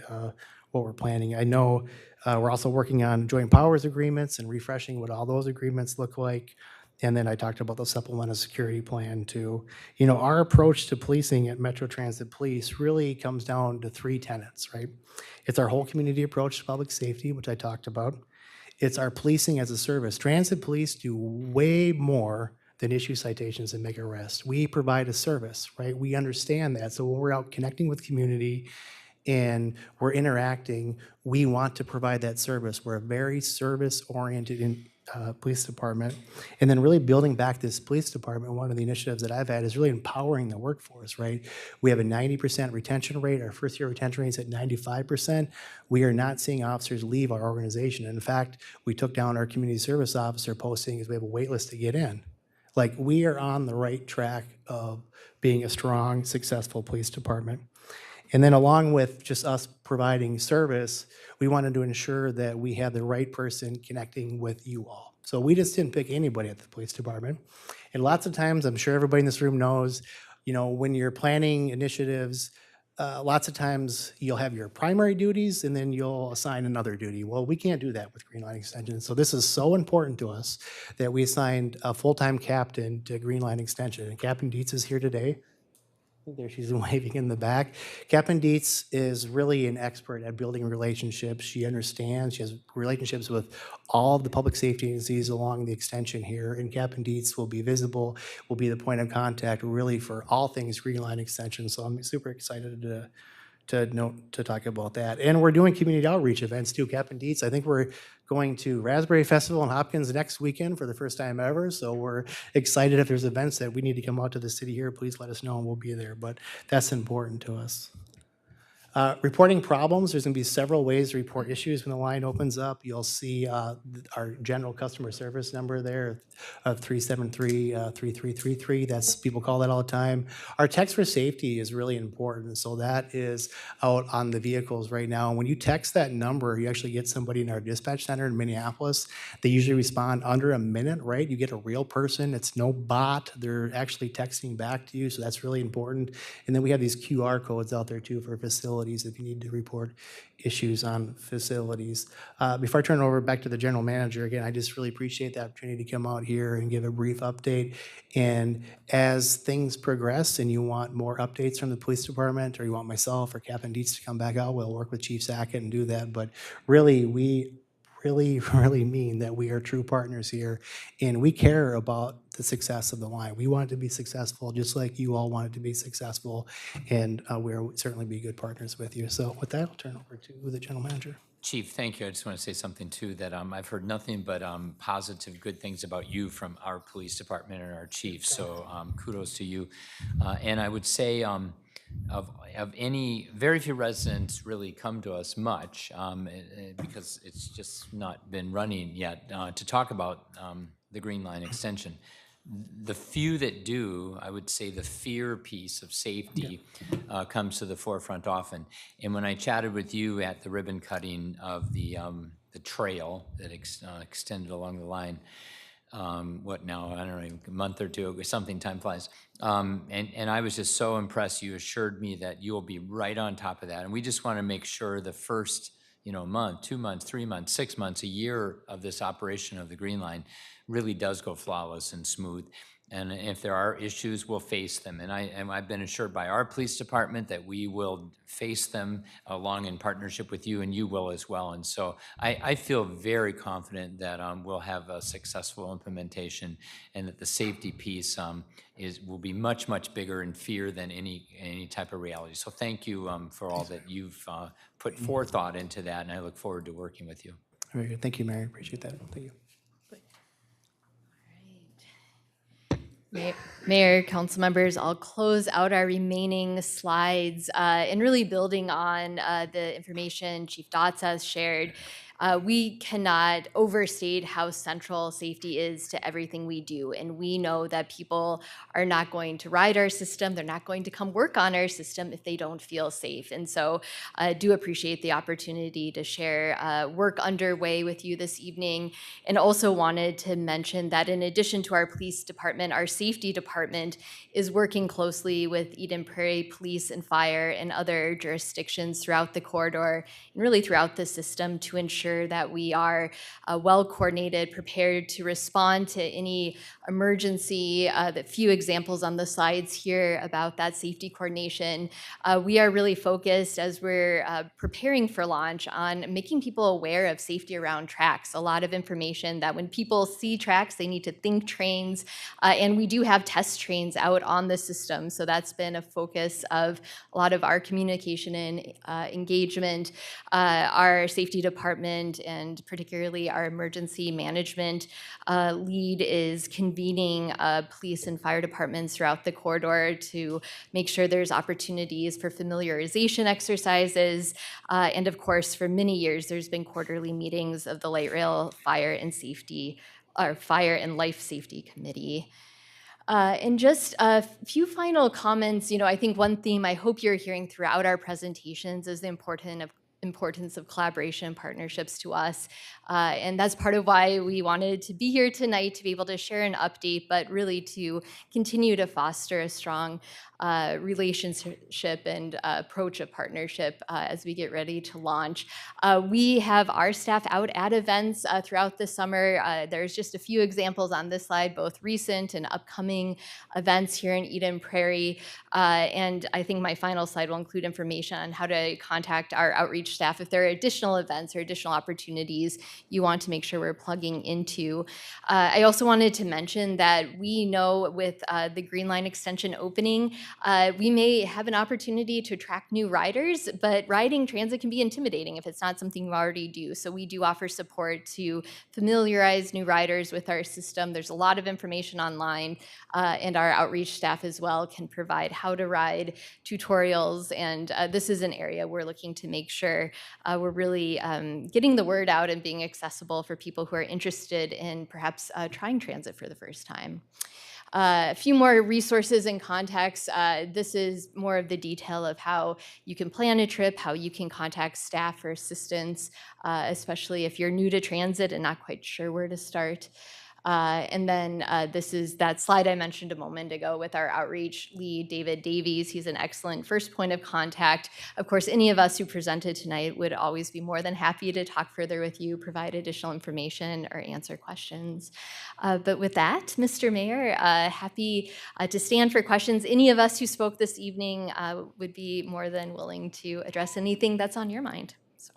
what we're planning. I know we're also working on joint powers agreements and refreshing what all those agreements look like. And then I talked about the supplemental security plan too. Our approach to policing at Metro Transit Police really comes down to 3 tenets, right? It's our whole community approach to public safety, which I talked about. It's our policing as a service. Transit police do way more than issue citations and make arrests. We provide a service, right? We understand that. So when we're out connecting with community and we're interacting, we want to provide that service. We're a very service-oriented police department. And then really building back this police department, one of the initiatives that I've had is really empowering the workforce, right? We have a 90% retention rate. Our first year retention rate is at 95%. We are not seeing officers leave our organization. In fact, we took down our community service officer posting because we have a wait list to get in. Like, we are on the right track of being a strong, successful police department. And then along with just us providing service, we wanted to ensure that we had the right person connecting with you all. So we just didn't pick anybody at the police department. And lots of times, I'm sure everybody in this room knows, when you're planning initiatives, lots of times you'll have your primary duties and then you'll assign another duty. Well, we can't do that with Green Line Extension. So this is so important to us that we assigned a full-time captain to Green Line Extension. And Captain Dietz is here today. There she's waving in the back. Captain Dietz is really an expert at building relationships. She understands, she has relationships with all of the public safety agencies along the extension here. And Captain Dietz will be visible, will be the point of contact really for all things Green Line Extension. So I'm super excited to talk about that. And we're doing community outreach events too. Captain Dietz, I think we're going to Raspberry Festival in Hopkins next weekend for the first time ever. So we're excited if there's events that we need to come out to the city here, please let us know and we'll be there. But that's important to us. Reporting problems, there's going to be several ways to report issues when the line opens up. You'll see our general customer service number there of 373-3333. That's, people call that all the time. Our text for safety is really important. So that is out on the vehicles right now. When you text that number, you actually get somebody in our dispatch center in Minneapolis. They usually respond under a minute, right? You get a real person. It's no bot. They're actually texting back to you. So that's really important. And then we have these QR codes out there too for facilities if you need to report issues on facilities. Before I turn it over back to the general manager, again, I just really appreciate the opportunity to come out here and give a brief update. And as things progress and you want more updates from the police department, or you want myself or Captain Dietz to come back out, we'll work with Chief Sackett and do that. But really, we really mean that we are true partners here, and we care about the success of the line. We want it to be successful, just like you all want it to be successful, and we'll certainly be good partners with you. So with that, I'll turn over to the general manager. Chief, thank you. I just want to say something too, that I've heard nothing but positive, good things about you from our police department and our chief. So kudos to you. And I would say of any, very few residents really come to us much because it's just not been running yet to talk about the Green Line extension. The few that do, I would say the fear piece of safety comes to the forefront often. And when I chatted with you at the ribbon cutting of the trail that extended along the line, what now, I don't know, a month or two ago, something, time flies. And I was just so impressed. You assured me that you will be right on top of that. And we just want to make sure the first month, 2 months, 3 months, 6 months, a year of this operation of the Green Line really does go flawless and smooth. And if there are issues, we'll face them. And I've been assured by our police department that we will face them along in partnership with you, and you will as well. And so I feel very confident that we'll have a successful implementation, and that the safety piece will be much, much bigger in fear than any type of reality. So thank you for all that you've put forethought into that, and I look forward to working with you. Very good. Thank you, Mary. Appreciate that. Thank you. Mayor, council members, I'll close out our remaining slides and really building on the information Chief Dotz has shared. We cannot overstate how central safety is to everything we do. And we know that people are not going to ride our system. They're not going to come work on our system if they don't feel safe. And so I do appreciate the opportunity to share work underway with you this evening. And also wanted to mention that in addition to our police department, our safety department is working closely with Eden Prairie Police and Fire and other jurisdictions throughout the corridor and really throughout the system to ensure that we are well coordinated, prepared to respond to any emergency. The few examples on the slides here about that safety coordination. We are really focused as we're preparing for launch on making people aware of safety around tracks. A lot of information that when people see tracks, they need to think trains. And we do have test trains out on the system. So that's been a focus of a lot of our communication and engagement. Our safety department and particularly our emergency management lead is convening police and fire departments throughout the corridor to make sure there's opportunities for familiarization exercises. And of course, for many years, there's been quarterly meetings of the Light Rail Fire and Life Safety Committee. And just a few final comments. I think one theme I hope you're hearing throughout our presentations is the importance of collaboration and partnerships to us. And that's part of why we wanted to be here tonight, to be able to share an update, but really to continue to foster a strong relationship and approach of partnership as we get ready to launch. We have our staff out at events throughout the summer. There's just a few examples on this slide, both recent and upcoming events here in Eden Prairie. And I think my final slide will include information on how to contact our outreach staff if there are additional events or additional opportunities you want to make sure we're plugging into. I also wanted to mention that we know with the Green Line extension opening, we may have an opportunity to attract new riders, but riding transit can be intimidating if it's not something you already do. So we do offer support to familiarize new riders with our system. There's a lot of information online, and our outreach staff as well can provide how to ride tutorials. And this is an area we're looking to make sure we're really getting the word out and being accessible for people who are interested in perhaps trying transit for the first time. A few more resources and context. This is more of the detail of how you can plan a trip, how you can contact staff for assistance, especially if you're new to transit and not quite sure where to start. And then this is that slide I mentioned a moment ago with our outreach lead, David Davies. He's an excellent first point of contact. Of course, any of us who presented tonight would always be more than happy to talk further with you, provide additional information, or answer questions. But with that, Mr. Mayor, happy to stand for questions. Any of us who spoke this evening would be more than willing to address anything that's on your mind. So.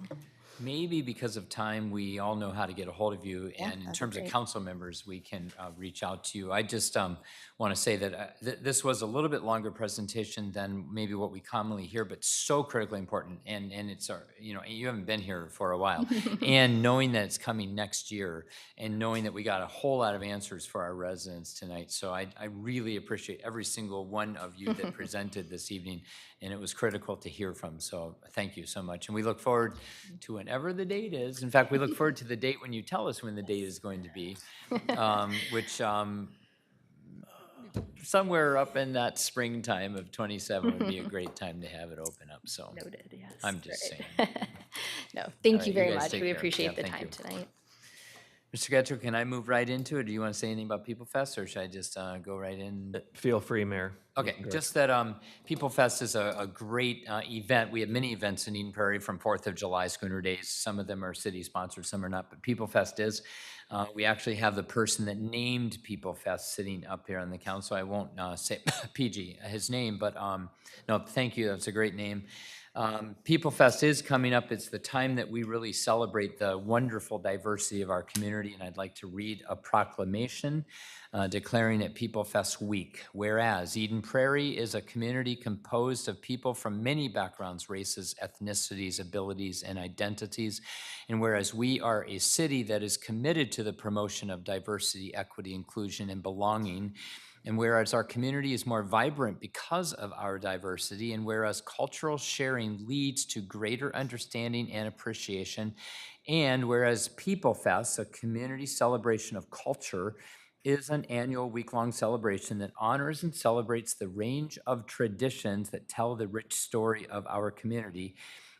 Maybe because of time, we all know how to get a hold of you, and in that'd be terms of great. council members, we can reach out to you. I just want to say that this was a little bit longer presentation than maybe what we commonly hear, but so critically important. And it's you haven't been here for a while, and knowing that it's coming next year, and knowing that we got a whole lot of answers for our residents tonight. So I really appreciate every single one of you that presented this evening, and it was critical to hear from. So thank you so much, and we look forward to whenever the date is. In fact, we look forward to the date when you tell us when the date is going to be, which somewhere up in that springtime of 27 would be a great time to have it open up. So Noted, yes. I'm just Right. saying. No, thank right, you you very guys much. take We care. appreciate Yeah, the thank time you. tonight. Mr. Getchell, can I move right into it? Do you want to say anything about People Fest, or should I just go right in? Feel free, Mayor. Okay, just that People Fest is a great event. We have many events in Eden Prairie, from 4th of July, Schooner Days. Some of them are city-sponsored, some are not, but People Fest is. We actually have the person that named People Fest sitting up here on the council. I won't say PG, his name, but no, thank you, that's a great name. People Fest is coming up. It's the time that we really celebrate the wonderful diversity of our community, and I'd like to read a proclamation declaring it People Fest Week. Whereas Eden Prairie is a community composed of people from many backgrounds, races, ethnicities, abilities, and identities, and whereas we are a city that is committed to the promotion of diversity, equity, inclusion, and belonging, and whereas our community is more vibrant because of our diversity, and whereas cultural sharing leads to greater understanding and appreciation, and whereas People Fest, a community celebration of culture, is an annual week-long celebration that honors and celebrates the range of traditions that tell the rich story of our community.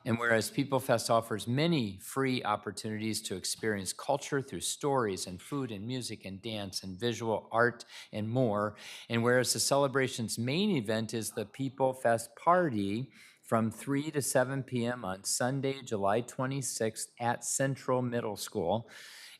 And whereas People Fest offers many free opportunities to experience culture through stories and food and music and dance and visual art and more, and whereas the celebration's main event is the People Fest Party from 3 to 7 p.m. on Sunday, July 26th at Central Middle School,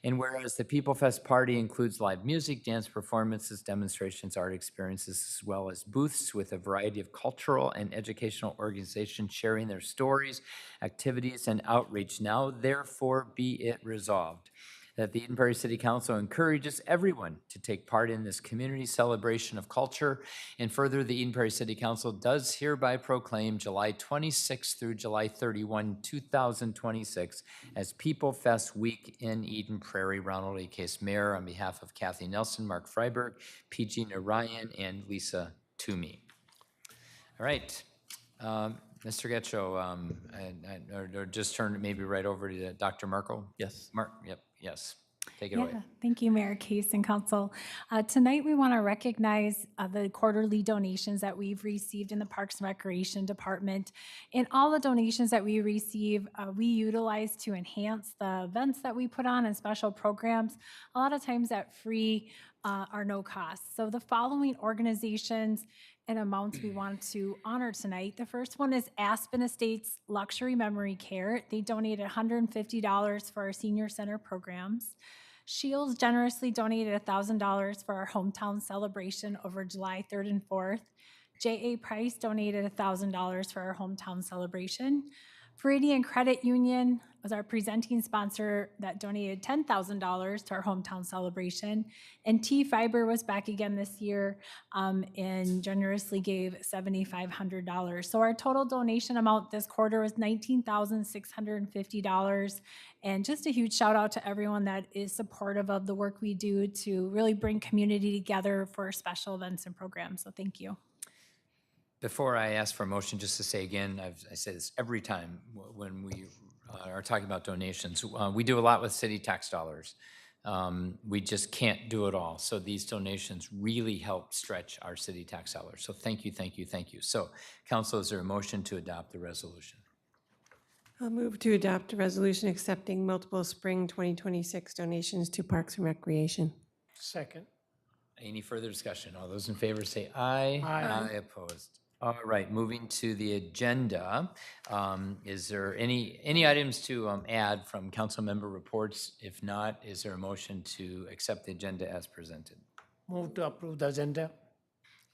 and whereas the People Fest Party includes live music, dance performances, demonstrations, art experiences, as well as booths with a variety of cultural and educational organizations sharing their stories, activities, and outreach. Now, therefore, be it resolved that the Eden Prairie City Council encourages everyone to take part in this community celebration of culture. And further, the Eden Prairie City Council does hereby proclaim July 26 through July 31, 2026 as People Fest Week in Eden Prairie. Ronald A. Case, Mayor, on behalf of Kathy Nelson, Mark Freiberg, PG Narayan, and Lisa Toomey. All right. Mr. Getchell, or just turn maybe right over to Dr. Markle? Yes. Yep, yes. Take it away. Thank you, Mayor Case and Council. Tonight, we want to recognize the quarterly donations that we've received in the Parks and Recreation Department. And all the donations that we receive, we utilize to enhance the events that we put on and special programs, a lot of times at free or no cost. So the following organizations and amounts we want to honor tonight. The first one is Aspen Estates Luxury Memory Care. They donated $150 for our senior center programs. Shields generously donated $1,000 for our hometown celebration over July 3rd and 4th. J.A. Price donated $1,000 for our hometown celebration. Viridian Credit Union was our presenting sponsor that donated $10,000 to our hometown celebration. And T-Fiber was back again this year and generously gave $7,500. So our total donation amount this quarter was $19,650. And just a huge shout out to everyone that is supportive of the work we do to really bring community together for special events and programs. So thank you. Before I ask for a motion, just to say again, I say this every time when we are talking about donations. We do a lot with city tax dollars. We just can't do it all. So these donations really help stretch our city tax dollars. So thank you, thank you, thank you. So council, is there a motion to adopt the resolution? I'll move to adopt a resolution accepting multiple spring 2026 donations to Parks and Recreation. Second. Any further discussion? All those in favor say aye. Aye. Opposed. All right, moving to the agenda. Is there any items to add from council member reports? If not, is there a motion to accept the agenda as presented? Move to approve the agenda.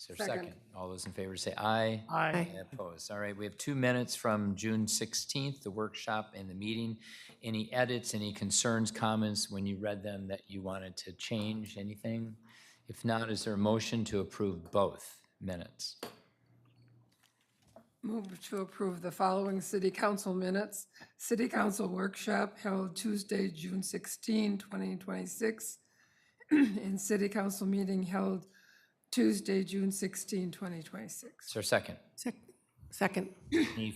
Is there a second? All those in favor say aye. Aye. Opposed. All right, we have 2 minutes from June 16th, the workshop and the meeting. Any edits, any concerns, comments when you read them that you wanted to change, anything? If not, is there a motion to approve both minutes? Move to approve the following city council minutes. City council workshop held Tuesday, June 16, 2026, and city council meeting held Tuesday, June 16, 2026. Is there a second? Second. Any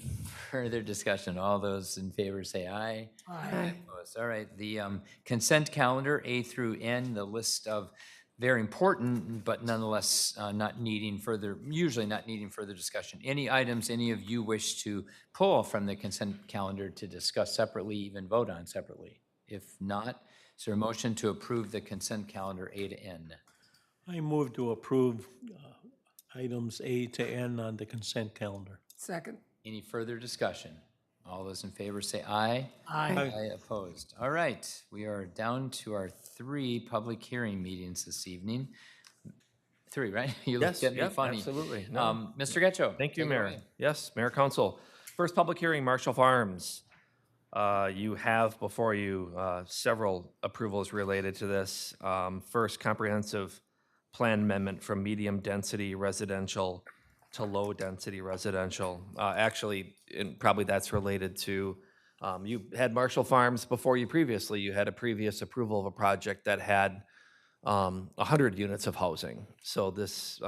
further discussion? All those in favor say aye. Aye. Opposed. All right, the consent calendar, A through N, the list of very important, but nonetheless usually not needing further discussion. Any items any of you wish to pull from the consent calendar to discuss separately, even vote on separately? If not, is there a motion to approve the consent calendar A to N? I move to approve items A to N on the consent calendar. Second. Any further discussion? All those in favor say aye. Aye. Opposed. All right, we are down to our 3 public hearing meetings this evening. 3, right? You looked at me funny. Absolutely. No. Mr. Getchell. Thank you, take it Mayor. away. Yes, Mayor Council. First public hearing, Marshall Farms. You have before you several approvals related to this. First, comprehensive plan amendment from medium-density residential to low-density residential. Actually, and probably that's related to, you had Marshall Farms before you previously. You had a previous approval of a project that had 100 units of housing. So this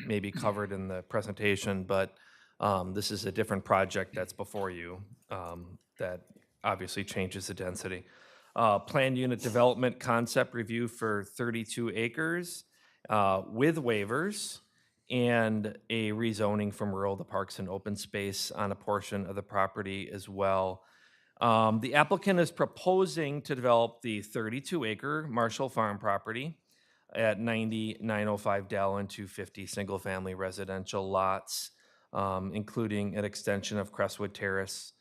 may be covered in the presentation, but this is a different project that's before you that obviously changes the density. Planned unit development concept review for 32 acres with waivers and a rezoning from rural to parks and open space on a portion of the property as well. The applicant is proposing to develop the 32-acre Marshall Farm property at 9905 Dallin, 250 single-family residential lots, including an extension of Crestwood Terrace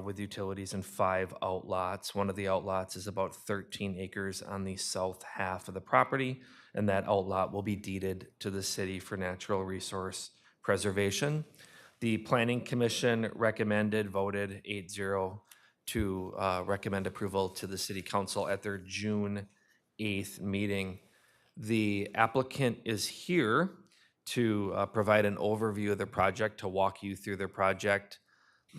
with utilities and 5 outlots. One of the outlots is about 13 acres on the south half of the property, and that outlot will be deeded to the city for natural resource preservation. The Planning Commission voted 8-0 to recommend approval to the City Council at their June 8th meeting. The applicant is here to provide an overview of the project, to walk you through the project.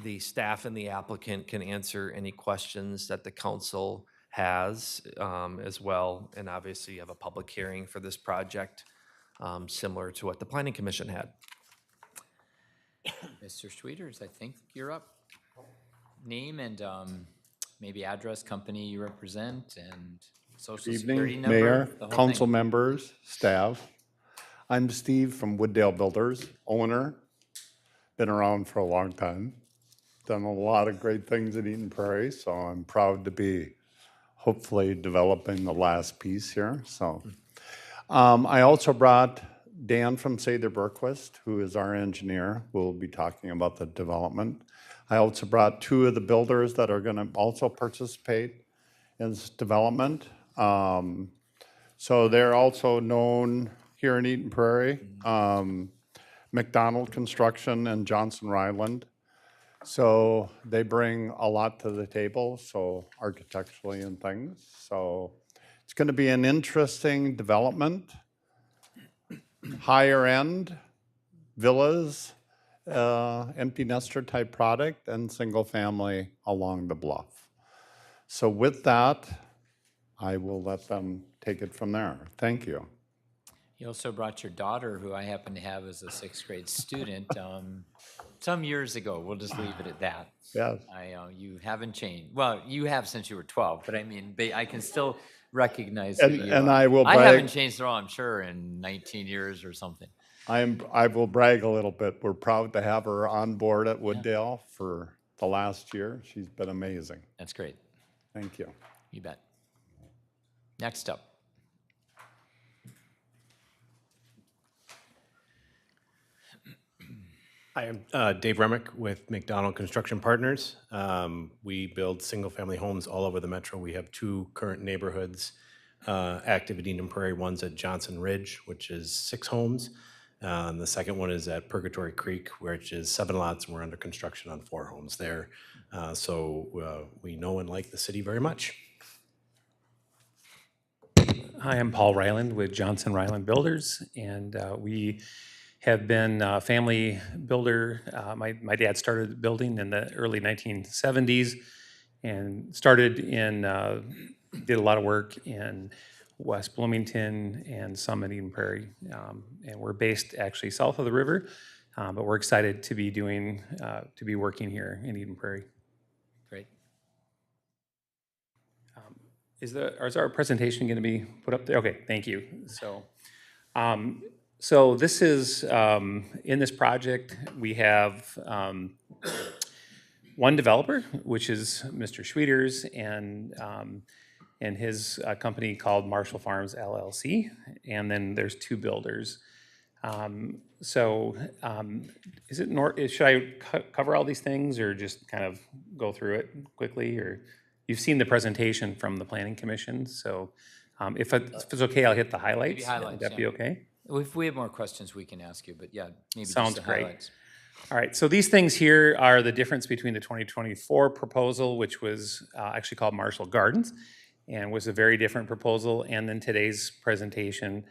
The staff and the applicant can answer any questions that the council has as well. And obviously you have a public hearing for this project similar to what the Planning Commission had. Mr. Schwieters, I think you're up. Name and maybe address, company you represent, and Social Good security evening, number? Mayor, the whole council thing? members, staff. I'm Steve from Wooddale Builders, owner. Been around for a long time. Done a lot of great things at Eden Prairie, so I'm proud to be hopefully developing the last piece here. So I also brought Dan from Sather Berquist, who is our engineer, who will be talking about the development. I also brought two of the builders that are going to also participate in this development. So they're also known here in Eden Prairie, McDonald Construction and Johnson Ryland. So they bring a lot to the table, so architecturally and things. So it's going to be an interesting development, higher end villas, empty nester type product, and single family along the bluff. So with that, I will let them take it from there. Thank you. You also brought your daughter, who I happen to have as a sixth grade student, some years ago. We'll just leave it at that. Yes. You haven't changed. Well, you have since you were 12, but I mean, I can still recognize And- who you and are. I will I brag- haven't changed at all, I'm sure, in 19 years or something. I will brag a little bit. We're proud to have her on board at Wooddale for the last year. She's been amazing. That's great. Thank you. You bet. Next up. I am Dave Remick with McDonald Construction Partners. We build single-family homes all over the metro. We have two current neighborhoods active at Eden Prairie. One's at Johnson Ridge, which is 6 homes. And the second one is at Purgatory Creek, which is 7 lots, and we're under construction on 4 homes there. So we know and like the city very much. Hi, I'm Paul Ryland with Johnson Ryland Builders, and we have been a family builder. My dad started building in the early 1970s and started in, did a lot of work in West Bloomington and some in Eden Prairie. And we're based actually south of the river, but we're excited to be doing, to be working here in Eden Prairie. Great. Is our presentation going to be put up there? Okay, thank you. So this is, in this project, we have one developer, which is Mr. Schwieters, and his company called Marshall Farms LLC, and then there's 2 builders. Is it should I cover all these things or just kind of go through it quickly? Or you've seen the presentation from the Planning Commission, so if it's okay, I'll hit the highlights. Would that be okay? If we have more questions, we can ask you, but yeah, maybe Sounds just the great. highlights. All right, so these things here are the difference between the 2024 proposal, which was actually called Marshall Gardens, and was a very different proposal, and then today's presentation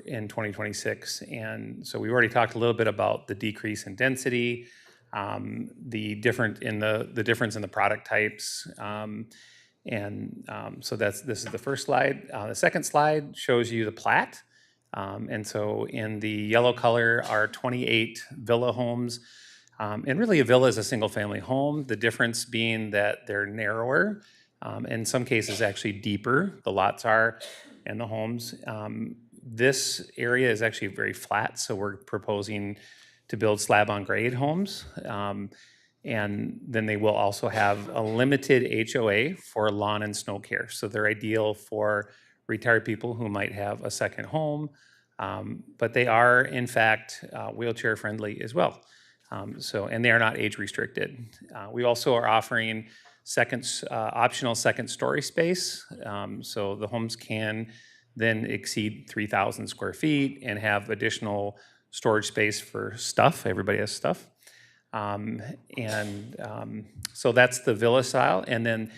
in 2026. And so we already talked a little bit about the decrease in density, the difference in the product types, so this is the first slide. The second slide shows you the plat. And so in the yellow color are 28 villa homes. And really a villa is a single family home, the difference being that they're narrower, in some cases actually deeper, the lots are, and the homes. This area is actually very flat, so we're proposing to build slab on grade homes. And then they will also have a limited HOA for lawn and snow care. So they're ideal for retired people who might have a second home, but they are in fact wheelchair friendly as well. And they are not age restricted. We also are offering optional second story space. So the homes can then exceed 3,000 square feet and have additional storage space for stuff. Everybody has stuff. So that's the villa style. And then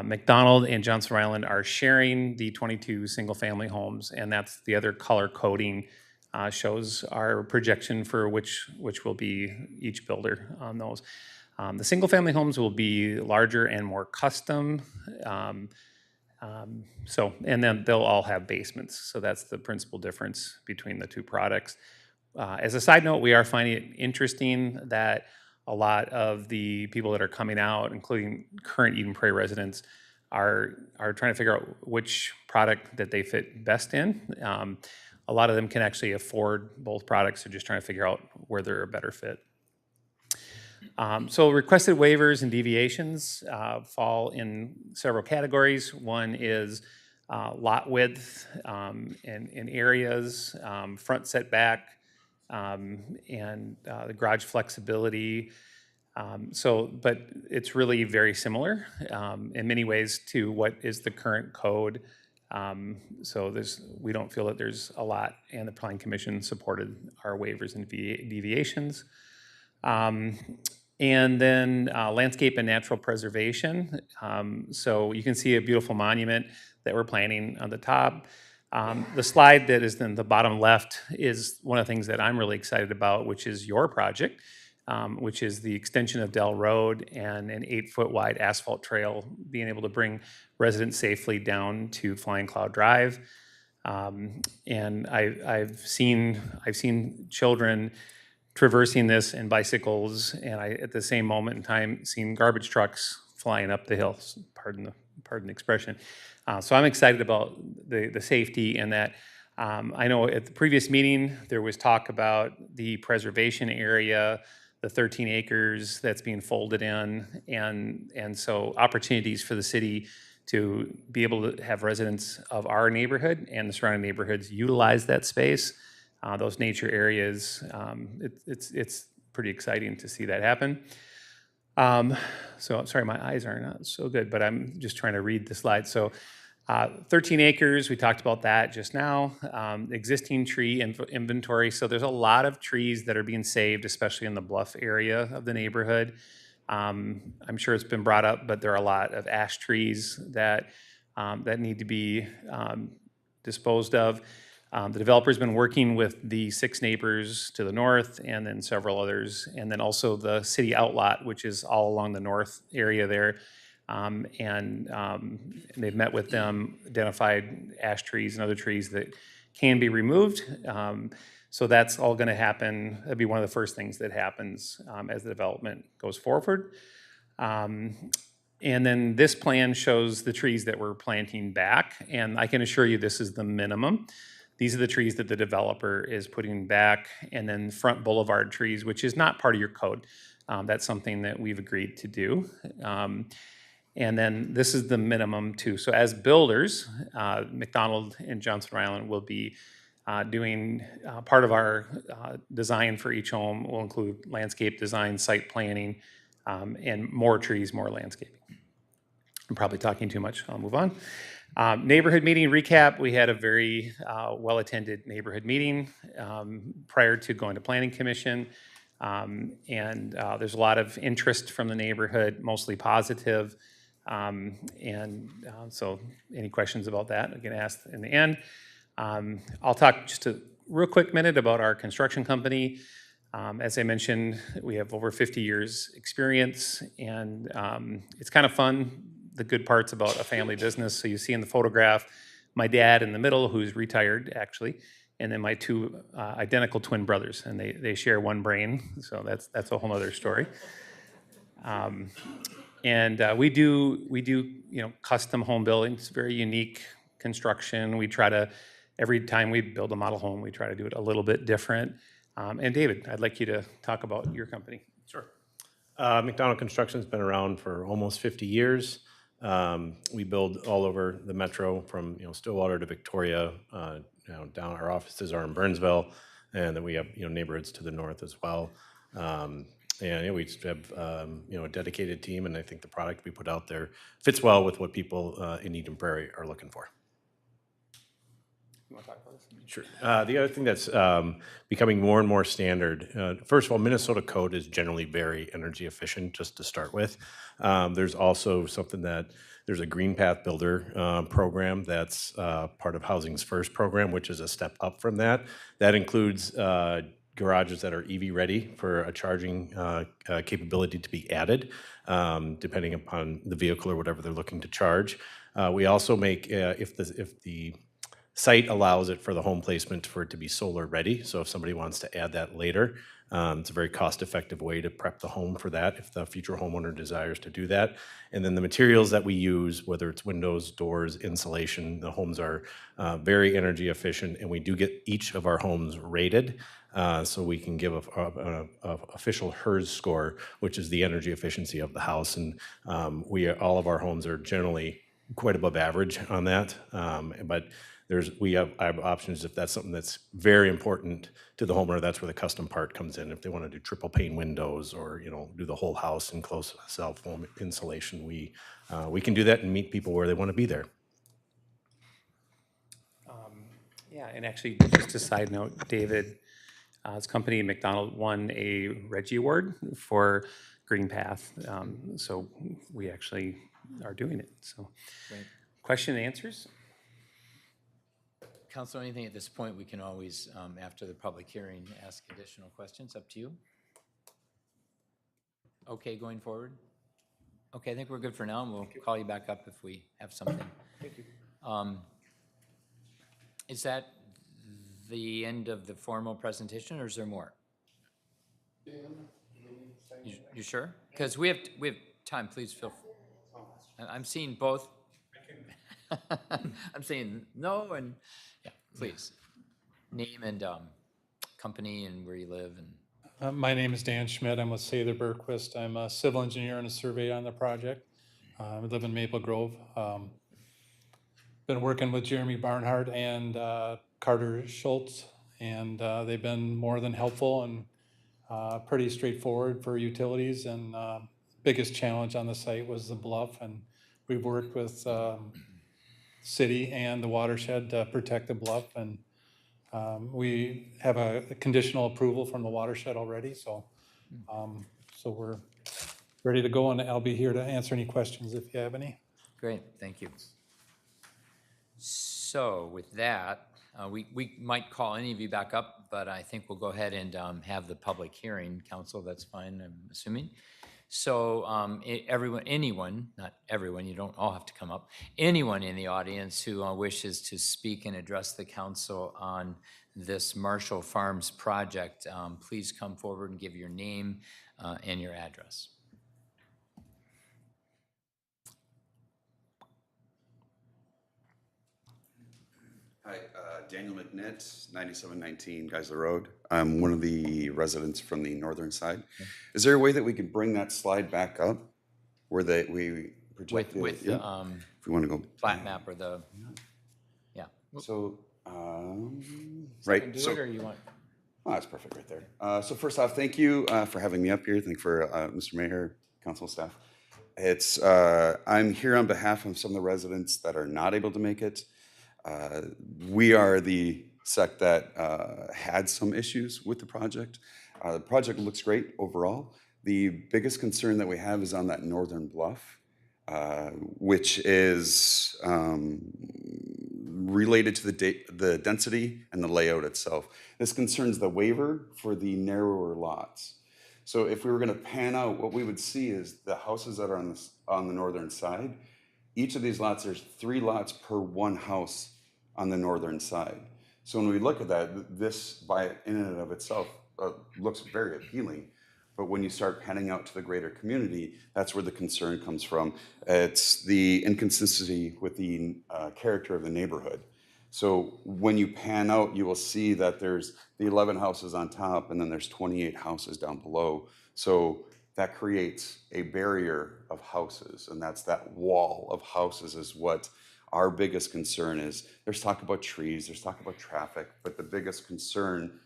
McDonald and Johnson Ryland are sharing the 22 single-family homes, and that's the other color coding shows our projection for which will be each builder on those. The single-family homes will be larger and more custom, and then they'll all have basements. So that's the principal difference between the 2 products. As a side note, we are finding it interesting that a lot of the people that are coming out, including current Eden Prairie residents, are trying to figure out which product that they fit best in. A lot of them can actually afford both products. They're just trying to figure out where they're a better fit. So requested waivers and deviations fall in several categories. One is lot width in areas, front setback, and the garage flexibility. But it's really very similar in many ways to what is the current code. So we don't feel that there's a lot, and the Planning Commission supported our waivers and deviations. And then landscape and natural preservation. So you can see a beautiful monument that we're planning on the top. The slide that is in the bottom left is one of the things that I'm really excited about, which is your project, which is the extension of Dell Road and an 8-foot wide asphalt trail, being able to bring residents safely down to Flying Cloud Drive. And I've seen children traversing this in bicycles, and at the same moment in time, seen garbage trucks flying up the hill. Pardon the expression. So I'm excited about the safety, and that I know at the previous meeting there was talk about the preservation area, the 13 acres that's being folded in, and so opportunities for the city to be able to have residents of our neighborhood and the surrounding neighborhoods utilize that space. Those nature areas, it's pretty exciting to see that happen. So I'm sorry, my eyes are not so good, but I'm just trying to read the slide. So 13 acres, we talked about that just now. Existing tree inventory. So there's a lot of trees that are being saved, especially in the bluff area of the neighborhood. I'm sure it's been brought up, but there are a lot of ash trees that need to be disposed of. The developer's been working with the 6 neighbors to the north, and then several others, and then also the city outlot, which is all along the north area there. And they've met with them, identified ash trees and other trees that can be removed. So that's all going to happen. That'd be one of the first things that happens as the development goes forward. And then this plan shows the trees that we're planting back, and I can assure you this is the minimum. These are the trees that the developer is putting back, and then front boulevard trees, which is not part of your code. That's something that we've agreed to do. And then this is the minimum too. So as builders, McDonald and Johnson Ryland will be doing part of our design for each home will include landscape design, site planning, and more trees, more landscaping. I'm probably talking too much. I'll move on. Neighborhood meeting recap. We had a very well-attended neighborhood meeting prior to going to Planning Commission. And there's a lot of interest from the neighborhood, mostly positive. So any questions about that, I'm going to ask in the end. I'll talk just a real quick minute about our construction company. As I mentioned, we have over 50 years experience, and it's kind of fun, the good parts about a family business. So you see in the photograph, my dad in the middle, who's retired actually, and then my 2 identical twin brothers, and they share one brain, so that's a whole other story. We do custom home building. It's very unique construction. We try to, every time we build a model home, we try to do it a little bit different. And David, I'd like you to talk about your company. Sure. McDonald Construction's been around for almost 50 years. We build all over the metro, from Stillwater to Victoria. Down our offices are in Burnsville, and then we have neighborhoods to the north as well. And we just have a dedicated team, and I think the product we put out there fits well with what people in Eden Prairie are looking for. You want to talk about this? Sure. The other thing that's becoming more and more standard, first of all, Minnesota code is generally very energy efficient, just to start with. There's also something there's a Green Path Builder program that's part of Housing's First program, which is a step up from that. That includes garages that are EV ready for a charging capability to be added, depending upon the vehicle or whatever they're looking to charge. We also make, if the site allows it for the home placement for it to be solar ready. So if somebody wants to add that later, it's a very cost-effective way to prep the home for that if the future homeowner desires to do that. And then the materials that we use, whether it's windows, doors, insulation, the homes are very energy efficient, and we do get each of our homes rated. So we can give a official HERS score, which is the energy efficiency of the house. And all of our homes are generally quite above average on that. But I have options if that's something that's very important to the homeowner. That's where the custom part comes in. If they want to do triple pane windows or do the whole house and close self-foam insulation, we can do that and meet people where they want to be there. Yeah, and actually, just a side note, David, his company, McDonald, won a Reggie Award for Green Path. So we actually are doing it. So, Great. question and answers? Council, anything at this point, we can always, after the public hearing, ask additional questions. Up to you. Okay, going forward? Okay, I think we're good for now, and we'll call you back up if we have something. Thank you. Is that the end of the formal presentation, or is there more? You sure? Because we have time. Please feel. I'm seeing both. I'm saying no and yeah. Please, name and company and where you live and. My name is Dan Schmidt. I'm with Sather Berquist. I'm a civil engineer and a surveyor on the project. I live in Maple Grove. Been working with Jeremy Barnhart and Carter Schultz, and they've been more than helpful and pretty straightforward for utilities. And biggest challenge on the site was the bluff, and we've worked with city and the watershed to protect the bluff, and we have a conditional approval from the watershed already, so we're ready to go, and I'll be here to answer any questions if you have any. Great, thank you. So with that, we might call any of you back up, but I think we'll go ahead and have the public hearing. Council, that's fine, I'm assuming. So anyone, not everyone, you don't all have to come up, anyone in the audience who wishes to speak and address the council on this Marshall Farms project, please come forward and give your name and your address. Hi, Daniel McNitt, 9719 Geisler Road. I'm one of the residents from the northern side. Is there a way that we could bring that slide back up where we project with yeah. If we want to go flat map or the yeah. So right. Do So it or you want? Oh, that's perfect right there. So first off, thank you for having me up here. Thank you for Mr. Mayor, council staff. It's I'm here on behalf of some of the residents that are not able to make it. We are the sect that had some issues with the project. The project looks great overall. The biggest concern that we have is on that northern bluff, which is related to the density and the layout itself. This concerns the waiver for the narrower lots. So if we were going to pan out, what we would see is the houses that are on the northern side. Each of these lots, there's 3 lots per 1 house on the northern side. So when we look at that, this by in and of itself looks very appealing. But when you start panning out to the greater community, that's where the concern comes from. It's the inconsistency with the character of the neighborhood. So when you pan out, you will see that there's the 11 houses on top, and then there's 28 houses down below. So that creates a barrier of houses, and that's that wall of houses is what our biggest concern is. There's talk about trees, there's talk about traffic, but the biggest concern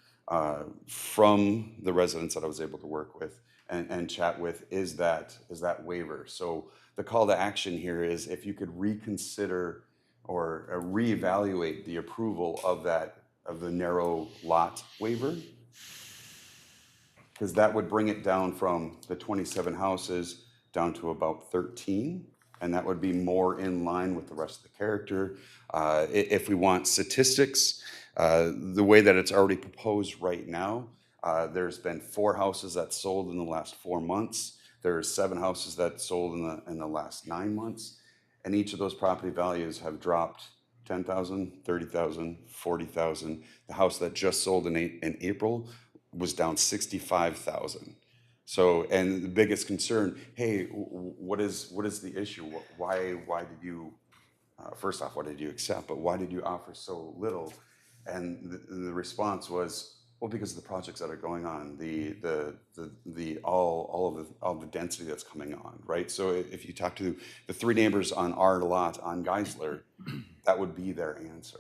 from the residents that I was able to work with and chat with is that waiver. So the call to action here is if you could reconsider or reevaluate the approval of the narrow lot waiver, because that would bring it down from the 27 houses down to about 13, and that would be more in line with the rest of the character. If we want statistics, the way that it's already proposed right now, there's been 4 houses that sold in the last 4 months. There's 7 houses that sold in the last 9 months, and each of those property values have dropped 10,000, 30,000, 40,000. The house that just sold in April was down 65,000. So, and the biggest concern, hey, what is the issue? Why did you, first off, why did you accept, but why did you offer so little? And the response was, well, because of the projects that are going on, all the density that's coming on, right? So if you talk to the three neighbors on our lot on Geisler, that would be their answer.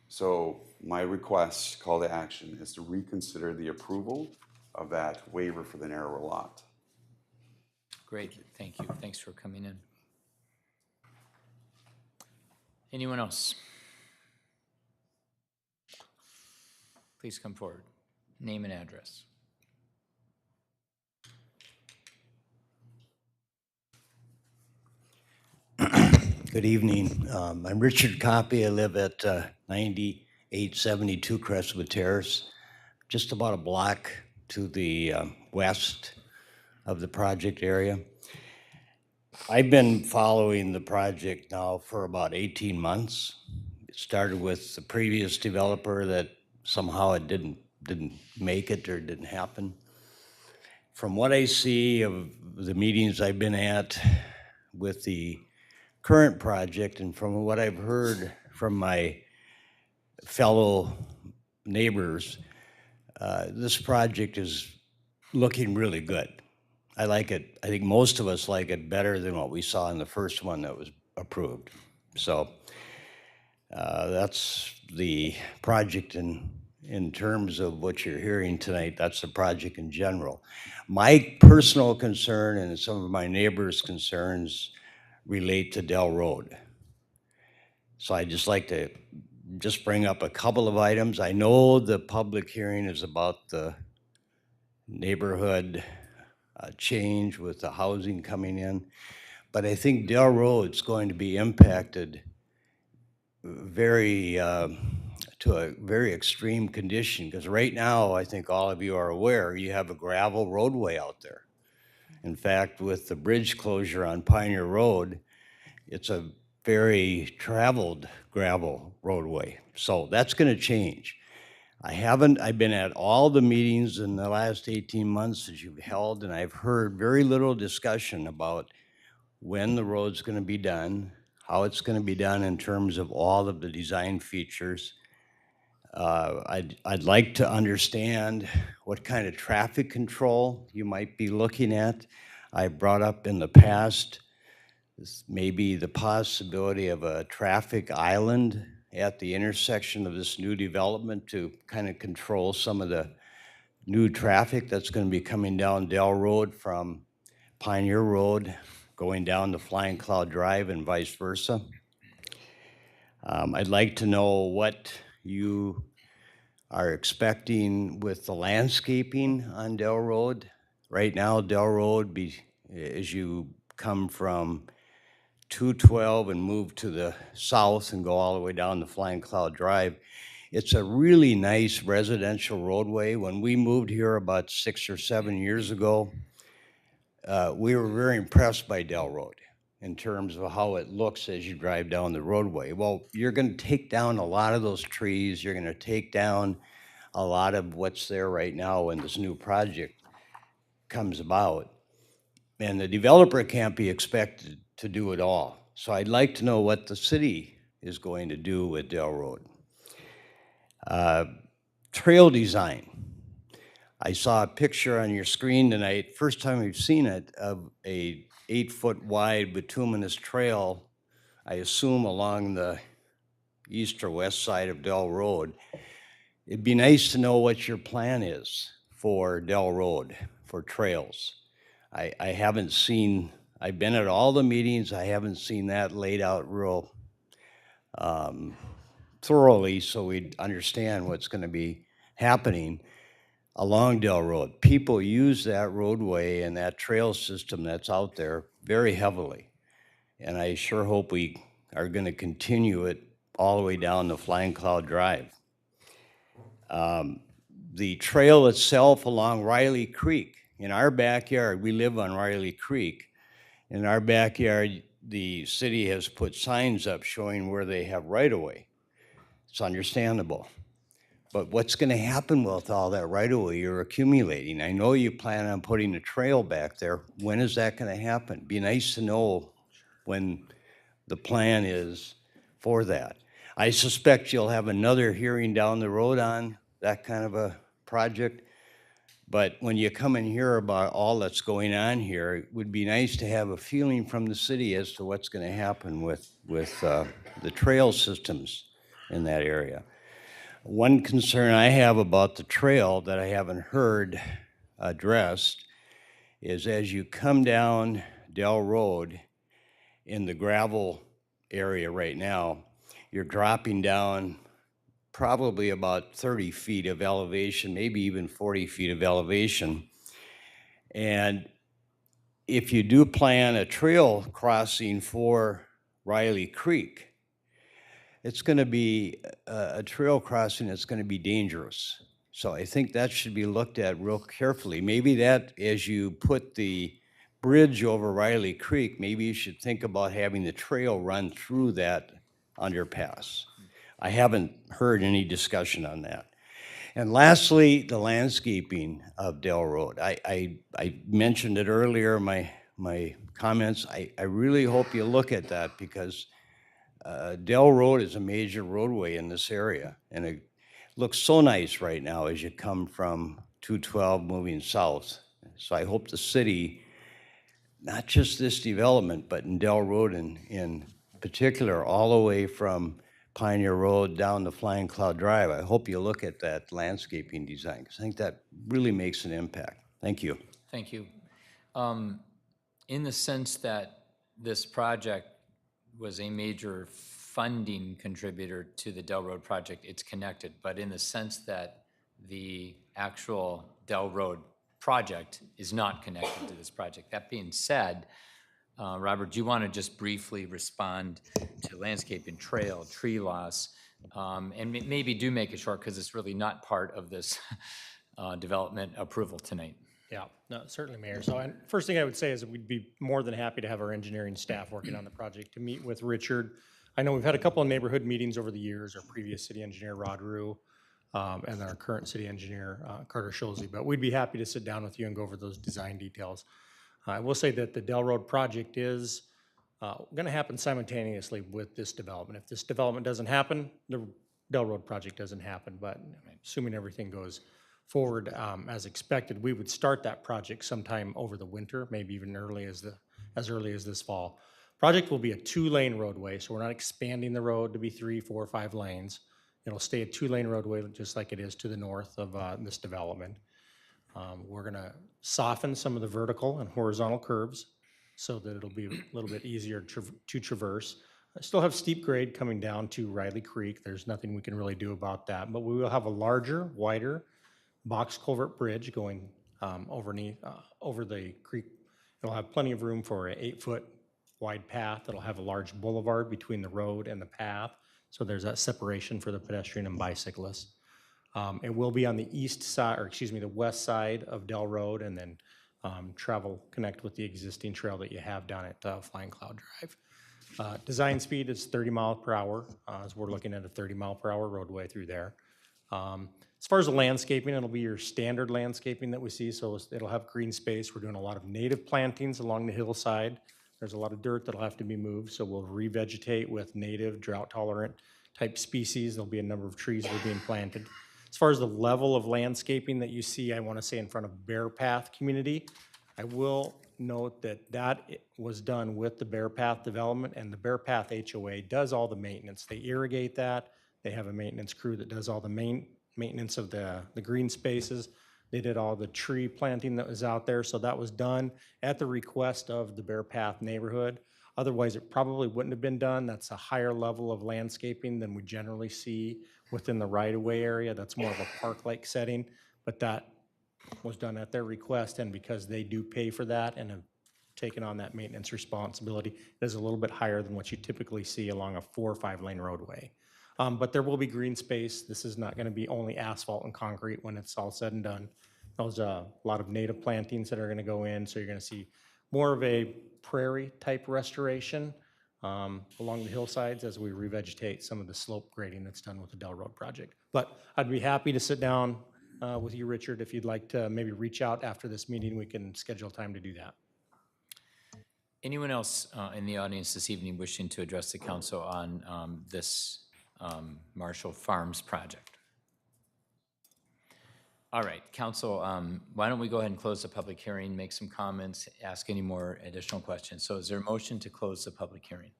So my request, call to action, is to reconsider the approval of that waiver for the narrower lot. Great, thank you. Thanks for coming in. Anyone else? Please come forward. Name and address. Good evening. I'm Richard Copy. I live at 9872 Crestwood Terrace, just about a block to the west of the project area. I've been following the project now for about 18 months. It started with the previous developer that somehow it didn't make it or didn't happen. From what I see of the meetings I've been at with the current project and from what I've heard from my fellow neighbors, this project is looking really good. I like it. I think most of us like it better than what we saw in the first one that was approved. So that's the project in terms of what you're hearing tonight. That's the project in general. My personal concern and some of my neighbors' concerns relate to Dell Road. So I just like to just bring up a couple of items. I know the public hearing is about the neighborhood change with the housing coming in, but I think Dell Road's going to be impacted to a very extreme condition, because right now, I think all of you are aware, you have a gravel roadway out there. In fact, with the bridge closure on Pioneer Road, it's a very traveled gravel roadway. So that's going to change. I've been at all the meetings in the last 18 months that you've held, and I've heard very little discussion about when the road's going to be done, how it's going to be done in terms of all of the design features. I'd like to understand what kind of traffic control you might be looking at. I brought up in the past maybe the possibility of a traffic island at the intersection of this new development to kind of control some of the new traffic that's going to be coming down Dell Road from Pioneer Road, going down to Flying Cloud Drive and vice versa. I'd like to know what you are expecting with the landscaping on Dell Road. Right now, Dell Road, as you come from 212 and move to the south and go all the way down to Flying Cloud Drive, it's a really nice residential roadway. When we moved here about 6 or 7 years ago, we were very impressed by Dell Road in terms of how it looks as you drive down the roadway. Well, you're going to take down a lot of those trees. You're going to take down a lot of what's there right now when this new project comes about. And the developer can't be expected to do it all. So I'd like to know what the city is going to do with Dell Road. Trail design. I saw a picture on your screen tonight, first time we've seen it, of a 8-foot wide bituminous trail, I assume along the east or west side of Dell Road. It'd be nice to know what your plan is for Dell Road, for trails. I haven't seen, I've been at all the meetings, I haven't seen that laid out real thoroughly so we'd understand what's going to be happening along Dell Road. People use that roadway and that trail system that's out there very heavily. And I sure hope we are going to continue it all the way down to Flying Cloud Drive. The trail itself along Riley Creek, in our backyard, we live on Riley Creek. In our backyard, the city has put signs up showing where they have right-of-way. It's understandable. But what's going to happen with all that right-of-way you're accumulating? I know you plan on putting a trail back there. When is that going to happen? Be nice to know when the plan is for that. I suspect you'll have another hearing down the road on that kind of a project. But when you come and hear about all that's going on here, it would be nice to have a feeling from the city as to what's going to happen with the trail systems in that area. One concern I have about the trail that I haven't heard addressed is as you come down Dell Road in the gravel area right now, you're dropping down probably about 30 feet of elevation, maybe even 40 feet of elevation. And if you do plan a trail crossing for Riley Creek, it's going to be a trail crossing that's going to be dangerous. So I think that should be looked at real carefully. Maybe that, as you put the bridge over Riley Creek, maybe you should think about having the trail run through that underpass. I haven't heard any discussion on that. And lastly, the landscaping of Dell Road. I mentioned it earlier, my comments. I really hope you look at that because Dell Road is a major roadway in this area, and it looks so nice right now as you come from 212 moving south. So I hope the city, not just this development, but in Dell Road in particular, all the way from Pioneer Road down to Flying Cloud Drive, I hope you look at that landscaping design, because I think that really makes an impact. Thank you. Thank you. In the sense that this project was a major funding contributor to the Dell Road project, it's connected, but in the sense that the actual Dell Road project is not connected to this project. That being said, Robert, do you want to just briefly respond to landscaping, trail, tree loss, and maybe do make it short because it's really not part of this development approval tonight? Yeah, no, certainly, Mayor. So first thing I would say is that we'd be more than happy to have our engineering staff working on the project to meet with Richard. I know we've had a couple of neighborhood meetings over the years, our previous city engineer, Rod Rue, and our current city engineer, Carter Schulze, but we'd be happy to sit down with you and go over those design details. I will say that the Dell Road project is going to happen simultaneously with this development. If this development doesn't happen, the Dell Road project doesn't happen, but assuming everything goes forward as expected, we would start that project sometime over the winter, maybe even as early as this fall. Project will be a 2-lane roadway, so we're not expanding the road to be 3, 4, 5 lanes. It'll stay a 2-lane roadway just like it is to the north of this development. We're going to soften some of the vertical and horizontal curves so that it'll be a little bit easier to traverse. I still have steep grade coming down to Riley Creek. There's nothing we can really do about that, but we will have a larger, wider box culvert bridge going over the creek. It'll have plenty of room for an 8-foot wide path. It'll have a large boulevard between the road and the path, so there's that separation for the pedestrian and bicyclist. It will be on the the west side of Dell Road, and then connect with the existing trail that you have down at Flying Cloud Drive. Design speed is 30 miles per hour, as we're looking at a 30 mile per hour roadway through there. As far as the landscaping, it'll be your standard landscaping that we see, so it'll have green space. We're doing a lot of native plantings along the hillside. There's a lot of dirt that'll have to be moved, so we'll revegetate with native, drought-tolerant type species. There'll be a number of trees that are being planted. As far as the level of landscaping that you see, I want to say in front of Bear Path community, I will note that that was done with the Bear Path development, and the Bear Path HOA does all the maintenance. They irrigate that. They have a maintenance crew that does all the maintenance of the green spaces. They did all the tree planting that was out there, so that was done at the request of the Bear Path neighborhood. Otherwise, it probably wouldn't have been done. That's a higher level of landscaping than we generally see within the right-of-way area. That's more of a park-like setting, but that was done at their request, and because they do pay for that and have taken on that maintenance responsibility, it is a little bit higher than what you typically see along a 4 or 5 lane roadway. But there will be green space. This is not going to be only asphalt and concrete when it's all said and done. There's a lot of native plantings that are going to go in, so you're going to see more of a prairie-type restoration along the hillsides as we revegetate some of the slope grading that's done with the Dell Road project. But I'd be happy to sit down with you, Richard, if you'd like to maybe reach out after this meeting. We can schedule time to do that. Anyone else in the audience this evening wishing to address the council on this Marshall Farms project? All right, council, why don't we go ahead and close the public hearing, make some comments, ask any more additional questions. So is there a motion to close the public hearing?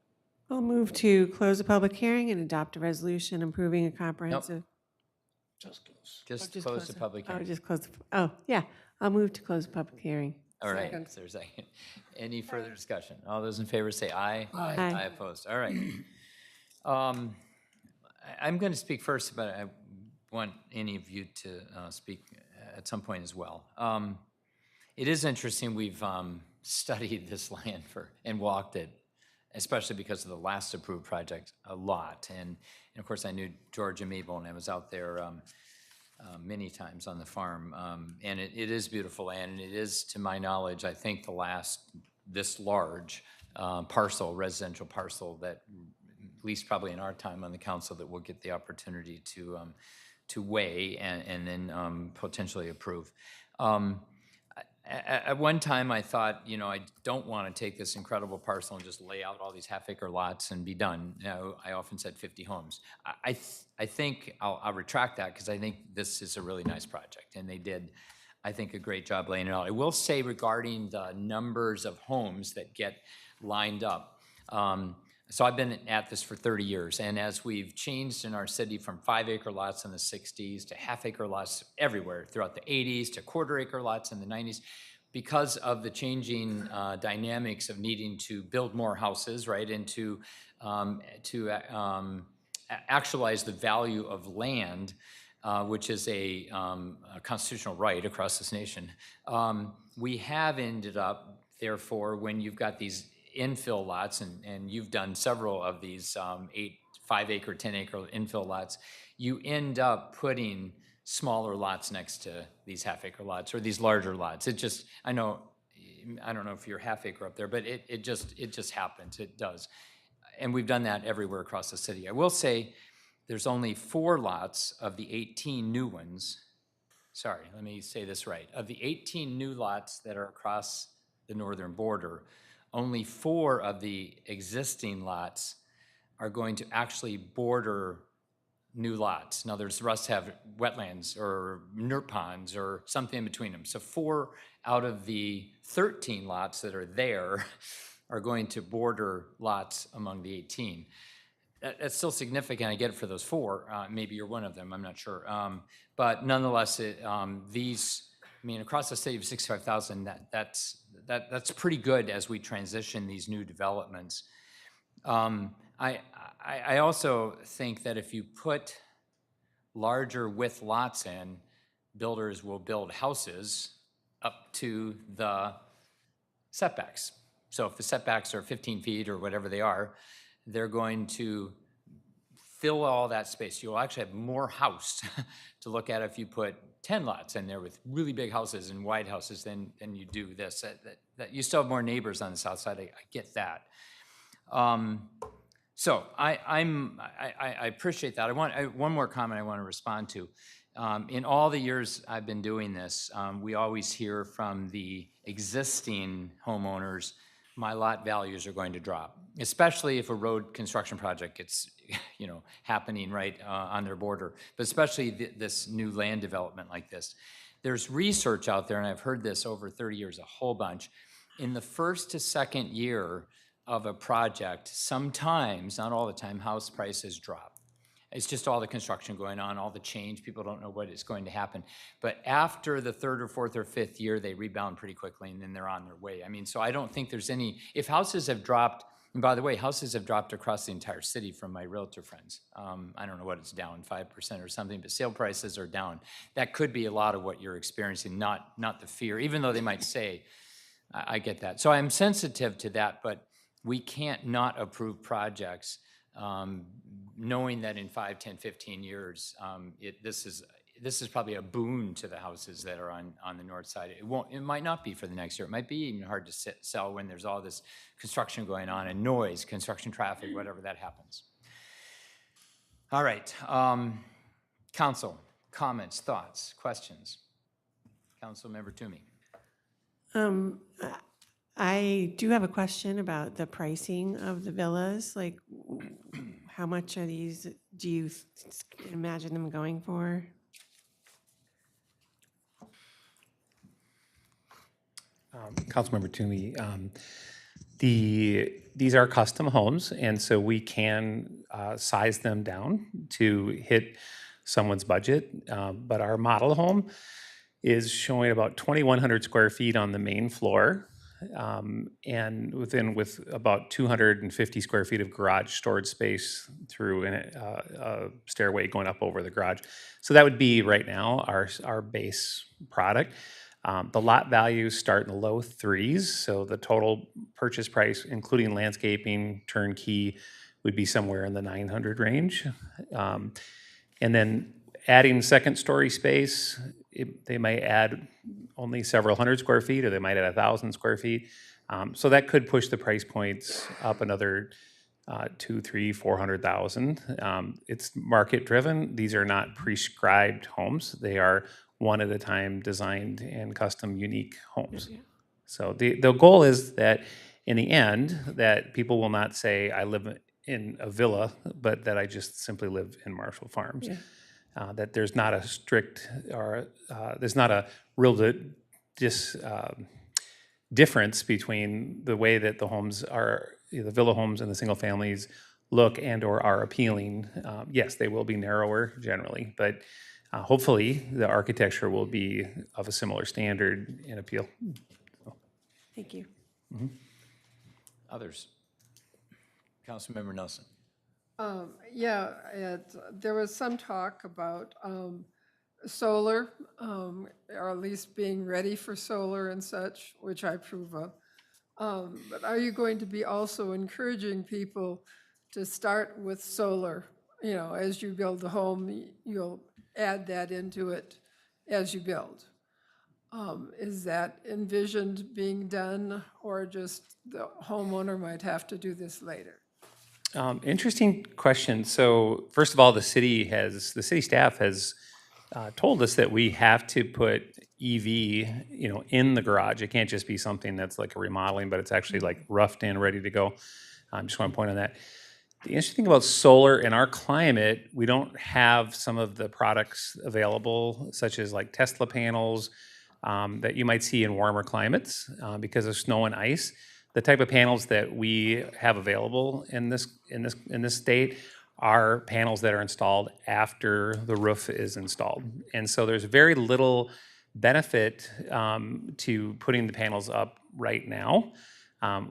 I'll move to close the public hearing and adopt a resolution approving a comprehensive. Just close the public Oh, hearing. just close, yeah, I'll move to close the public hearing. All right, is there a second? Any further discussion? All those in favor say aye. Aye. Aye opposed. All right. I'm going to speak first, but I want any of you to speak at some point as well. It is interesting, we've studied this land and walked it, especially because of the last approved project, a lot. And of course, I knew George and Mabel, and I was out there many times on the farm. And it is beautiful land, and it is, to my knowledge, I think the last this large residential parcel that, at least probably in our time on the council, that we'll get the opportunity to weigh and then potentially approve. At one time, I thought, I don't want to take this incredible parcel and just lay out all these half-acre lots and be done. I often said 50 homes. I think I'll retract that, because I think this is a really nice project, and they did, I think, a great job laying it out. I will say, regarding the numbers of homes that get lined up, so I've been at this for 30 years, and as we've changed in our city from 5-acre lots in the 60s to half-acre lots everywhere throughout the 80s to quarter-acre lots in the 90s, because of the changing dynamics of needing to build more houses, right, and to actualize the value of land, which is a constitutional right across this nation, we have ended up, therefore, when you've got these infill lots, and you've done several of these 5-acre, 10-acre infill lots, you end up putting smaller lots next to these half-acre lots or these larger lots. It just, I don't know if you're half-acre up there, but it just happens. It does. And we've done that everywhere across the city. I will say there's only 4 lots of the 18 new ones. Sorry, let me say this right. Of the 18 new lots that are across the northern border, only 4 of the existing lots are going to actually border new lots. Now, there's the rest have wetlands or NERP ponds or something in between them. So 4 out of the 13 lots that are there are going to border lots among the 18. That's still significant. I get it for those 4. Maybe you're one of them, I'm not sure. But nonetheless, across the city of 65,000, that's pretty good as we transition these new developments. I also think that if you put larger width lots in, builders will build houses up to the setbacks. So if the setbacks are 15 feet or whatever they are, they're going to fill all that space. You'll actually have more house to look at if you put 10 lots in there with really big houses and wide houses than you do this. That you still have more neighbors on the south side. I get that. So I appreciate that. One more comment I want to respond to. In all the years I've been doing this, we always hear from the existing homeowners, my lot values are going to drop, especially if a road construction project gets, happening right on their border, but especially this new land development like this. There's research out there, and I've heard this over 30 years, a whole bunch. In the first to second year of a project, sometimes, not all the time, house prices drop. It's just all the construction going on, all the change. People don't know what is going to happen. But after the 3rd or 4th or 5th year, they rebound pretty quickly, and then they're on their way. So I don't think there's any, if houses have dropped, and by the way, houses have dropped across the entire city from my realtor friends. I don't know what it's down, 5% or something, but sale prices are down. That could be a lot of what you're experiencing, not the fear, even though they might say, I get that. So I'm sensitive to that, but we can't not approve projects knowing that in 5, 10, 15 years, this is this is probably a boon to the houses that are on the north side. It might not be for the next year. It might be even hard to sell when there's all this construction going on and noise, construction traffic, whatever that happens. All right, council, comments, thoughts, questions? Councilmember Toomey. I do have a question about the pricing of the villas. Like, how much are these, do you imagine them going for? Councilmember Toomey, these are custom homes, and so we can size them down to hit someone's budget. But our model home is showing about 2,100 square feet on the main floor, and with about 250 square feet of garage storage space through a stairway going up over the garage. So that would be right now our base product. The lot values start in the low threes, so the total purchase price, including landscaping, turnkey, would be somewhere in the 900 range. And then adding second story space, they might add only several hundred square feet, or they might add 1,000 square feet. So that could push the price points up another 200,000, 300,000, 400,000. It's market driven. These are not prescribed homes. They are one at a time designed and custom unique homes. So the goal is that in the end, that people will not say, I live in a villa, but that I just simply live in Marshall Farms. That there's not a strict, or there's not a real difference between the way that the homes are, the villa homes and the single families look and or are appealing. Yes, they will be narrower generally, but hopefully the architecture will be of a similar standard and appeal. Thank you. Others? Councilmember Nelson. There was some talk about solar, or at least being ready for solar and such, which I approve of. But are you going to be also encouraging people to start with solar? You know, as you build the home, you'll add that into it as you build. Is that envisioned being done, or just the homeowner might have to do this later? Interesting question. So first of all, the city staff has told us that we have to put EV, in the garage. It can't just be something that's like a remodeling, but it's actually like roughed in, ready to go. Just want to point on that. The interesting thing about solar in our climate, we don't have some of the products available, such as like Tesla panels that you might see in warmer climates because of snow and ice. The type of panels that we have available in this state are panels that are installed after the roof is installed. And so there's very little benefit to putting the panels up right now.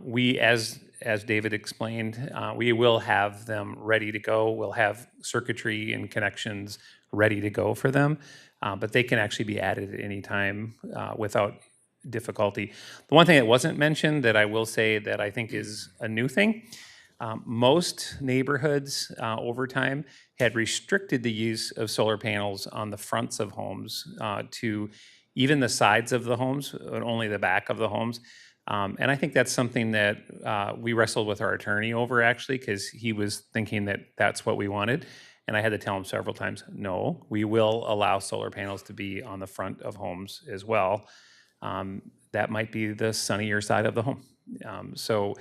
We, as David explained, we will have them ready to go. We'll have circuitry and connections ready to go for them, but they can actually be added at any time without difficulty. The one thing that wasn't mentioned that I will say that I think is a new thing, most neighborhoods over time had restricted the use of solar panels on the fronts of homes to even the sides of the homes, and only the back of the homes. And I think that's something that we wrestled with our attorney over, actually, because he was thinking that that's what we wanted. And I had to tell him several times, no, we will allow solar panels to be on the front of homes as well. That might be the sunnier side of the home. So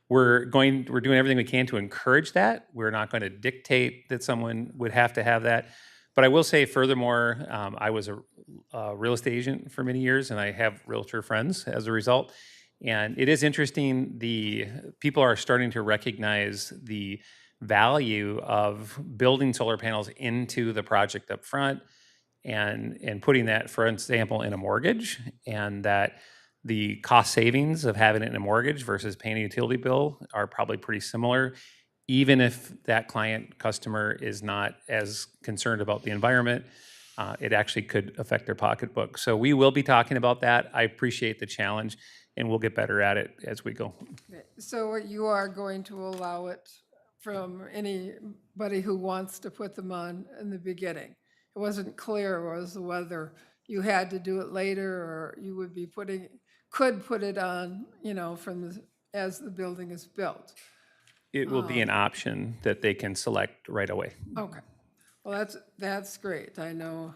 we're doing everything we can to encourage that. We're not going to dictate that someone would have to have that. But I will say, furthermore, I was a real estate agent for many years, and I have realtor friends as a result. And it is interesting, the people are starting to recognize the value of building solar panels into the project up front and putting that, for example, in a mortgage, and that the cost savings of having it in a mortgage versus paying a utility bill are probably pretty similar, even if that customer is not as concerned about the environment. It actually could affect their pocketbook. So we will be talking about that. I appreciate the challenge, and we'll get better at it as we go. So you are going to allow it from anybody who wants to put them on in the beginning? It wasn't clear was whether you had to do it later or you would be could put it on, as the building is built. It will be an option that they can select right away. Okay. Well, that's great. I know,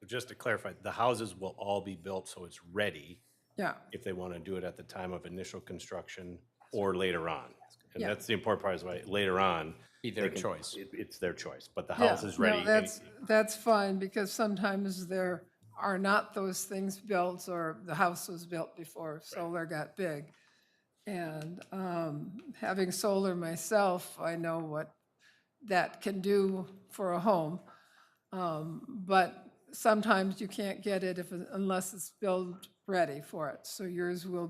Just to clarify, the houses will all be built so it's ready yeah. if they want to do it at the time of initial construction or later on. And Yeah. that's the important part is right, later on. Be their they can- choice. It's their choice, but the Yeah, house is no, ready. That's fine, because sometimes there are not those things built, or the house was built before solar got big. And having solar myself, I know what that can do for a home. But sometimes you can't get it unless it's built ready for it. So yours will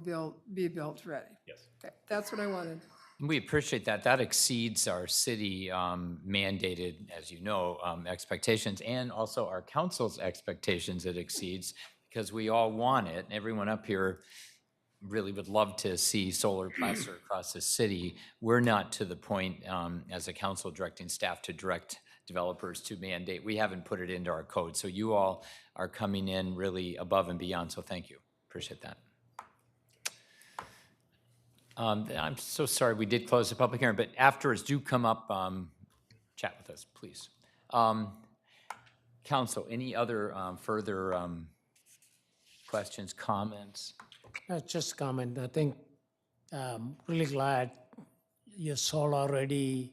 be built ready. Yes. Okay, that's what I wanted. We appreciate that. That exceeds our city mandated, as you know, expectations, and also our council's expectations it exceeds, because we all want it. Everyone up here really would love to see solar plastered across the city. We're not to the point as a council directing staff to direct developers to mandate. We haven't put it into our code. So you all are coming in really above and beyond. So thank you. Appreciate that. I'm so sorry we did close the public hearing, but afterwards do come up, chat with us, please. Council, any other further questions, comments? Just comment. I think really glad you solar ready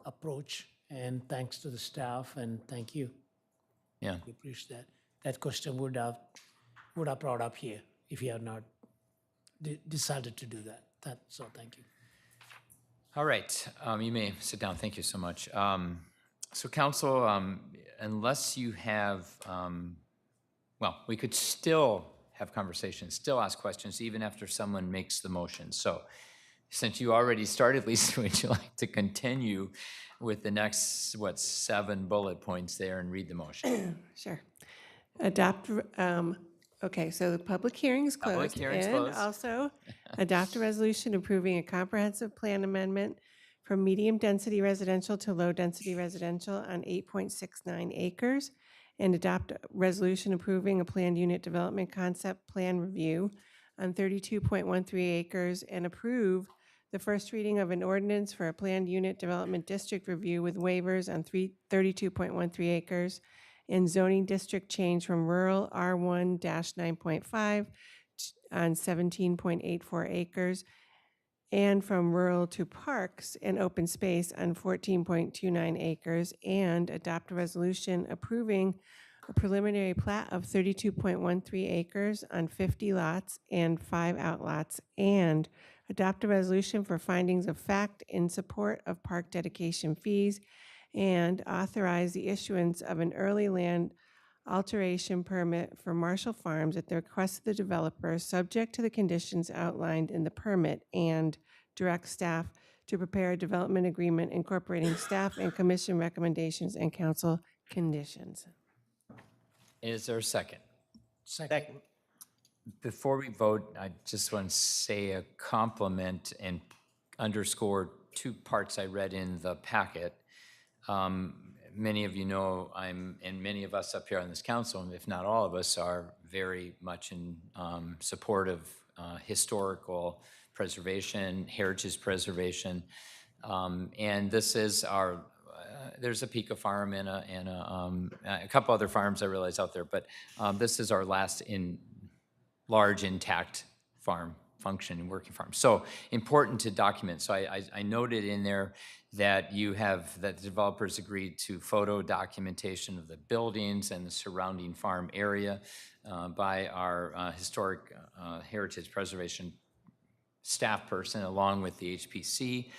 approach, and thanks to the staff, and thank you. Yeah. We appreciate that. That question would have brought up here if you had not decided to do that. So thank you. All right, you may sit down. Thank you so much. So council, unless you have, well, we could still have conversations, still ask questions, even after someone makes the motion. So since you already started, Lisa, would you like to continue with the next, 7 bullet points there and read the motion? Sure. Adopt, okay, so the public hearing is closed. Public hearing's and closed. also adopt a resolution approving a comprehensive plan amendment from medium-density residential to low-density residential on 8.69 acres, and adopt a resolution approving a planned unit development concept plan review on 32.13 acres, and approve the first reading of an ordinance for a planned unit development district review with waivers on 32.13 acres, and zoning district change from rural R1-9.5 on 17.84 acres, and from rural to parks and open space on 14.29 acres, and adopt a resolution approving a preliminary plat of 32.13 acres on 50 lots and 5 outlots, and adopt a resolution for findings of fact in support of park dedication fees, and authorize the issuance of an early land alteration permit for Marshall Farms at the request of the developer, subject to the conditions outlined in the permit, and direct staff to prepare a development agreement incorporating staff and commission recommendations and council conditions. Is there a second? Second. Before we vote, I just want to say a compliment and underscore 2 parts I read in the packet. Many of you know and many of us up here on this council, and if not all of us, are very much in support of historical preservation, heritage preservation. And this is our, there's a Pica farm and a couple other farms I realize out there, but this is our last large intact farm, functioning working farm. So important to document. So I noted in there that that the developers agreed to photo documentation of the buildings and the surrounding farm area by our historic heritage preservation staff person along with the HPC.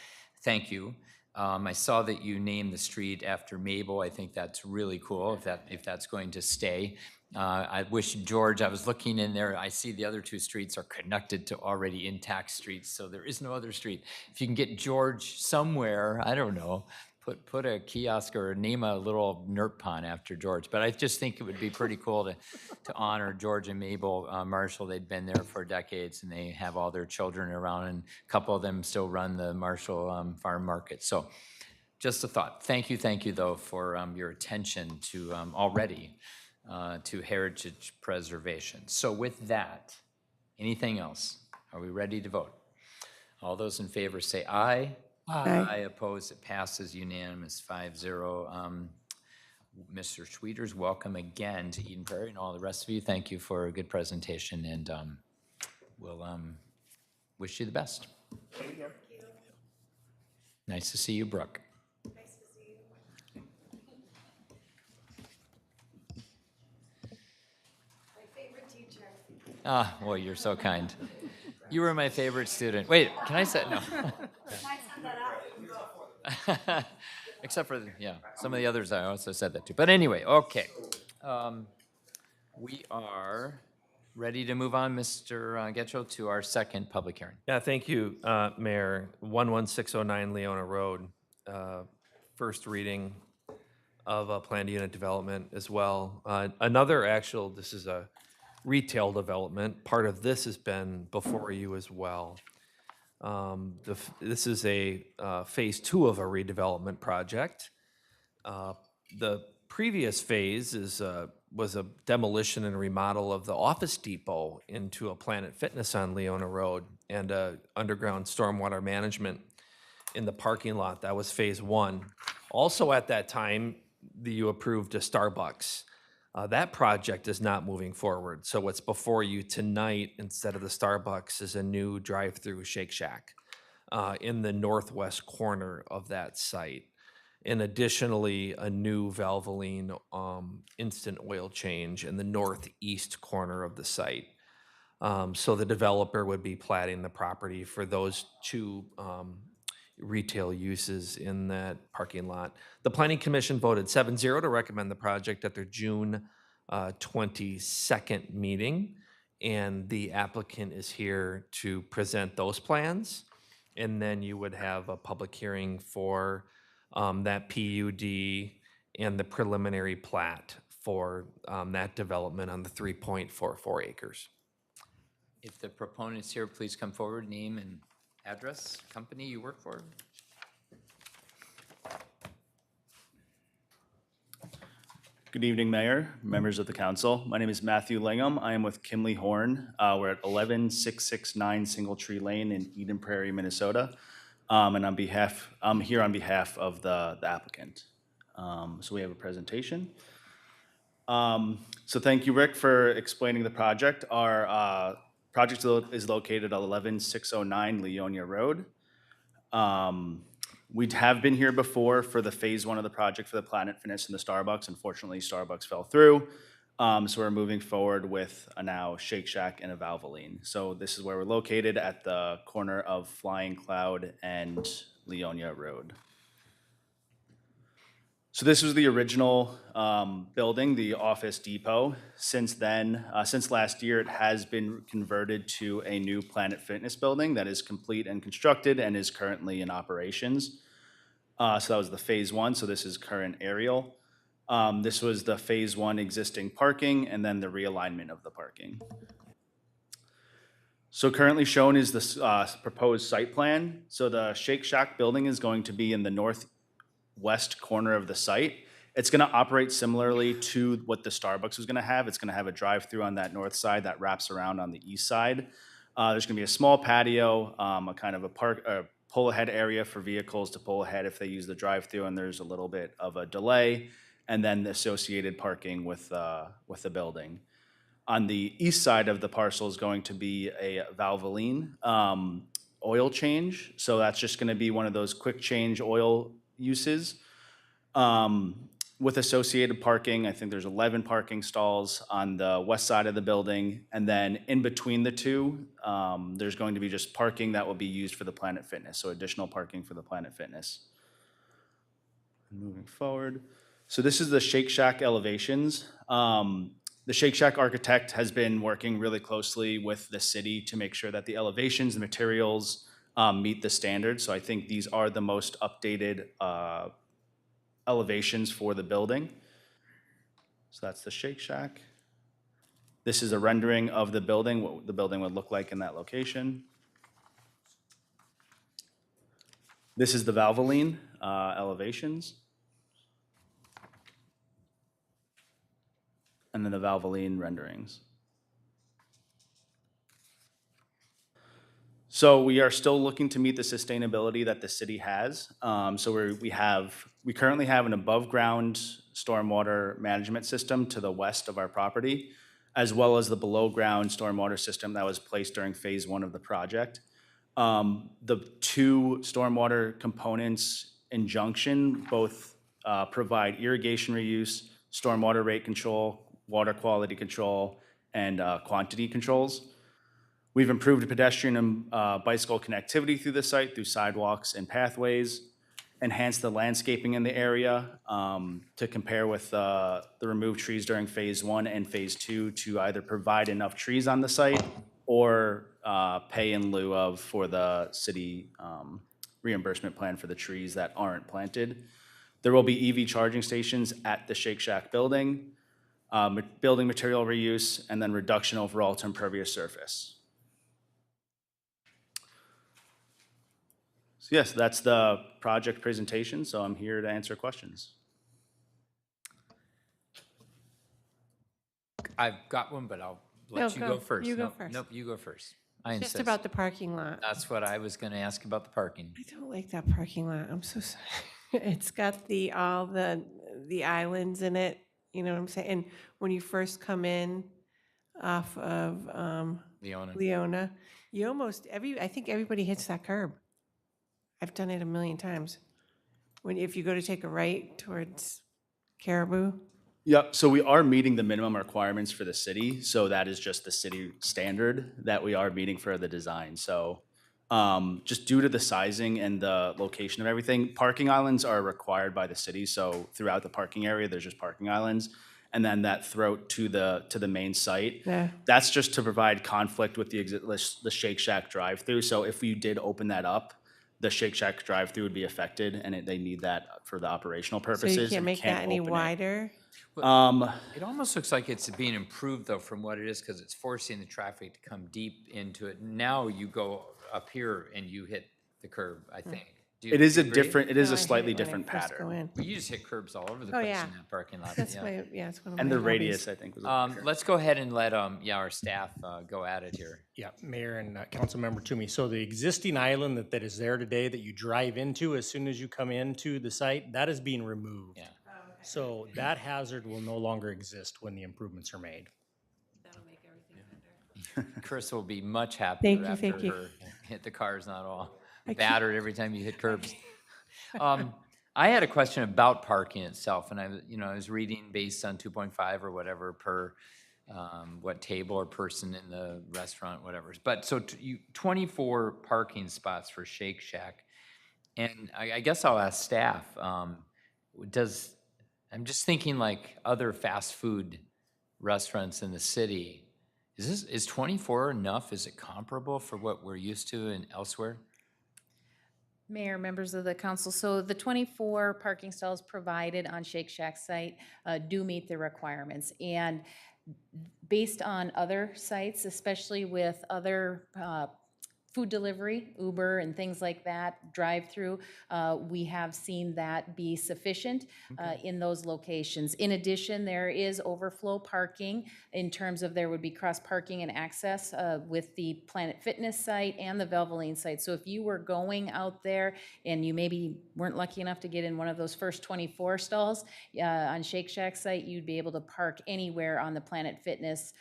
Thank you. I saw that you named the street after Mabel. I think that's really cool if that's going to stay. I wish George, I was looking in there, I see the other 2 streets are connected to already intact streets, so there is no other street. If you can get George somewhere, I don't know, put a kiosk or name a little NERP pond after George. But I just think it would be pretty cool to honor George and Mabel Marshall. They'd been there for decades, and they have all their children around, and a couple of them still run the Marshall Farm Market. So just a thought. Thank you, though, for your attention to already to heritage preservation. So with that, anything else? Are we ready to vote? All those in favor say aye. Aye. Opposed, it passes unanimous 5-0. Mr. Schwieters, welcome again to Eden Prairie, and all the rest of you. Thank you for a good presentation, and we'll wish you the best. Thank you. Nice to see you, Brooke. Ah, well, you're so kind. You were my favorite student. Wait, can I say no? Except for, yeah, some of the others I also said that too. But anyway, okay. We are ready to move on, Mr. Getchell, to our second public hearing. Yeah, thank you, Mayor. 11609 Leona Road, first reading of a planned unit development as well. This is a retail development. Part of this has been before you as well. This is a phase 2 of a redevelopment project. The previous phase was a demolition and remodel of the Office Depot into a Planet Fitness on Leona Road and underground stormwater management in the parking lot. That was phase 1. Also at that time, you approved a Starbucks. That project is not moving forward. So what's before you tonight, instead of the Starbucks, is a new drive-through Shake Shack in the northwest corner of that site. And additionally, a new Valvoline instant oil change in the northeast corner of the site. So the developer would be platting the property for those two retail uses in that parking lot. The Planning Commission voted 7-0 to recommend the project at their June 22nd meeting. And the applicant is here to present those plans. And then you would have a public hearing for that PUD and the preliminary plat for that development on the 3.44 acres. If the proponent's here, please come forward, name and address, company you work for. Good evening, Mayor, members of the council. My name is Matthew Lingham. I am with Kimley Horn. We're at 11669 Single Tree Lane in Eden Prairie, Minnesota. And I'm here on behalf of the applicant. So we have a presentation. So thank you, Rick, for explaining the project. Our project is located at 11609 Leonia Road. We have been here before for the phase 1 of the project for the Planet Fitness and the Starbucks. Unfortunately, Starbucks fell through. So we're moving forward with a now Shake Shack and a Valvoline. So this is where we're located at the corner of Flying Cloud and Leonia Road. So this was the original building, the Office Depot. Since then, since last year, it has been converted to a new Planet Fitness building that is complete and constructed and is currently in operations. So that was the phase 1, so this is current aerial. This was the phase 1 existing parking and then the realignment of the parking. So currently shown is the proposed site plan. So the Shake Shack building is going to be in the northwest corner of the site. It's going to operate similarly to what the Starbucks was going to have. It's going to have a drive-through on that north side that wraps around on the east side. There's going to be a small patio, a kind of a pull-ahead area for vehicles to pull ahead if they use the drive-through, and there's a little bit of a delay, and then the associated parking with the building. On the east side of the parcel is going to be a Valvoline oil change. So that's just going to be one of those quick change oil uses. With associated parking, I think there's 11 parking stalls on the west side of the building. And then in between the two, there's going to be just parking that will be used for the Planet Fitness. So additional parking for the Planet Fitness. Moving forward. So this is the Shake Shack elevations. The Shake Shack architect has been working really closely with the city to make sure that the elevations, the materials meet the standards. So I think these are the most updated elevations for the building. So that's the Shake Shack. This is a rendering of the building, what the building would look like in that location. This is the Valvoline elevations. And then the Valvoline renderings. So we are still looking to meet the sustainability that the city has. So we currently have an above-ground stormwater management system to the west of our property, as well as the below-ground stormwater system that was placed during phase 1 of the project. The two stormwater components in junction both provide irrigation reuse, stormwater rate control, water quality control, and quantity controls. We've improved pedestrian and bicycle connectivity through the site through sidewalks and pathways, enhanced the landscaping in the area to compare with the removed trees during phase 1 and phase 2 to either provide enough trees on the site or pay in lieu of for the city reimbursement plan for the trees that aren't planted. There will be EV charging stations at the Shake Shack building, building material reuse, and then reduction overall to impervious surface. So yes, that's the project presentation, so I'm here to answer questions. I've got one, but I'll No, let you go. go first. You go Nope, first. Nope, you go first. I Just insist. about the parking lot. That's what I was going to ask about the parking. I don't like that parking lot. I'm so sorry. It's got all the islands in it. You know what I'm saying? And when you first come in off of Leona. you almost I think everybody hits that curb. I've done it a million times. If you go to take a right towards Caribou. Yep, so we are meeting the minimum requirements for the city, so that is just the city standard that we are meeting for the design. So just due to the sizing and the location of everything, parking islands are required by the city. So throughout the parking area, there's just parking islands. And then that throat to the main site. Yeah. That's just to provide conflict with the Shake Shack drive-through. So if we did open that up, the Shake Shack drive-through would be affected, and they need that for the operational purposes. So you can't and make that any open it. wider? It almost looks like it's being improved though from what it is because it's forcing the traffic to come deep into it. Now you go up here and you hit the curb, I think. Do It is you a agree? different, it is No, I a hit slightly it when I different first go pattern. in. Well, you just hit curbs all over the Oh, place yeah. in that parking lot. That's yeah. it's one of And my the hobbies. radius, I think, was a bigger. Let's go ahead and let our staff go at it here. Yeah, Mayor and Councilmember Toomey. So the existing island that is there today that you drive into as soon as you come into the site, that is being removed. Yeah. So that hazard will no longer exist when the improvements are made. Chris will be much happier after thank you. her hit the cars, not all I keep- battered every time you hit curbs. I had a question about parking itself, and I was reading based on 2.5 or whatever per what table or person in the restaurant, whatever. But so 24 parking spots for Shake Shack, and I guess I'll ask staff. I'm just thinking like other fast food restaurants in the city. Is 24 enough? Is it comparable for what we're used to in elsewhere? Mayor, members of the council, so the 24 parking stalls provided on Shake Shack site do meet the requirements. And based on other sites, especially with other food delivery, Uber and things like that, drive-through, we have seen that be sufficient in those locations. In addition, there is overflow parking in terms of there would be cross parking and access with the Planet Fitness site and the Valvoline site. So if you were going out there and you maybe weren't lucky enough to get in one of those first 24 stalls on Shake Shack site, you'd be able to park anywhere on the Planet Fitness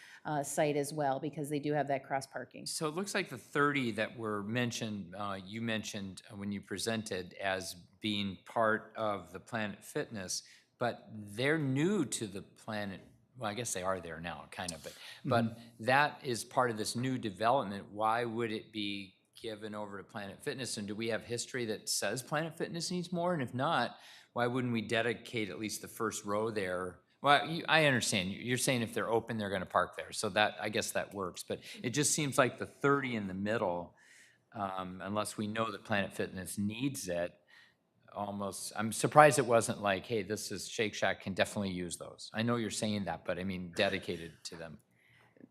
site as well, because they do have that cross parking. So it looks like the 30 that were mentioned, you mentioned when you presented as being part of the Planet Fitness, but they're new to the Planet. Well, I guess they are there now, kind of, but that is part of this new development. Why would it be given over to Planet Fitness? And do we have history that says Planet Fitness needs more? And if not, why wouldn't we dedicate at least the first row there? Well, I understand. You're saying if they're open, they're going to park there. So that, I guess that works. But it just seems like the 30 in the middle, unless we know that Planet Fitness needs it, almost, I'm surprised it wasn't like, hey, this is Shake Shack can definitely use those. I know you're saying that, but I mean dedicated to them.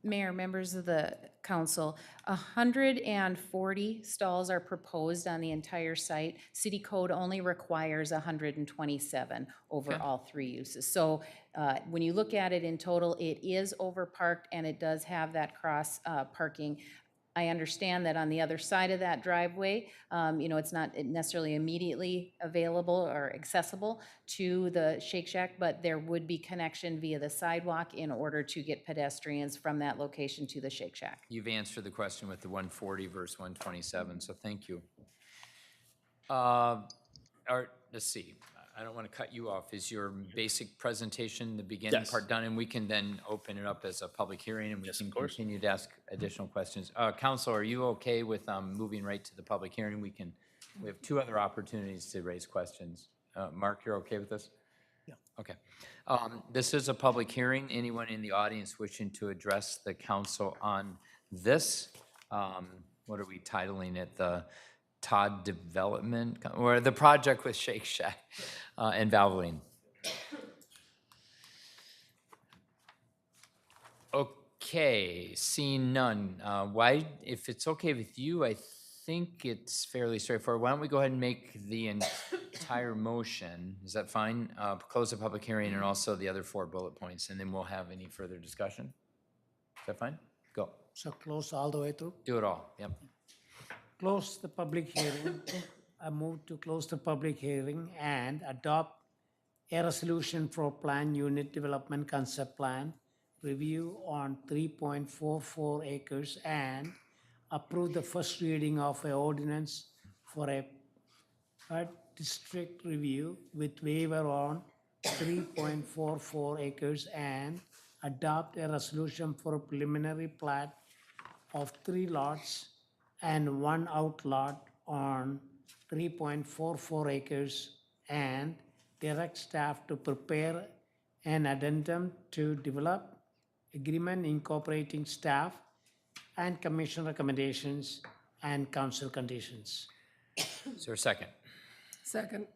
Mayor, members of the council, 140 stalls are proposed on the entire site. City code only requires 127 over all three uses. So when you look at it in total, it is overparked and it does have that cross parking. I understand that on the other side of that driveway, it's not necessarily immediately available or accessible to the Shake Shack, but there would be connection via the sidewalk in order to get pedestrians from that location to the Shake Shack. You've answered the question with the 140 versus 127, so thank you. Let's see. I don't want to cut you off. Is your basic presentation, the beginning Yes. part done? And we can then open it up as a public hearing and we can continue to ask additional questions. Council, are you okay with moving right to the public hearing? We have two other opportunities to raise questions. Mark, you're okay with this? Yeah. Okay. This is a public hearing. Anyone in the audience wishing to address the council on this? What are we titling it? The Todd Development, or the project with Shake Shack and Valvoline. Okay, seeing none. If it's okay with you, I think it's fairly straightforward. Why don't we go ahead and make the entire motion? Is that fine? Close the public hearing and also the other 4 bullet points, and then we'll have any further discussion. Is that fine? Go. So close all the way through? Do it all, yep. Close the public hearing. I move to close the public hearing and adopt a resolution for plan unit development concept plan review on 3.44 acres and approve the first reading of an ordinance for a PUD district review with waiver on 3.44 acres and adopt a resolution for a preliminary plat of 3 lots and 1 outlot on 3.44 acres and direct staff to prepare an addendum to develop agreement incorporating staff and commission recommendations and council conditions. Is there a second? Second.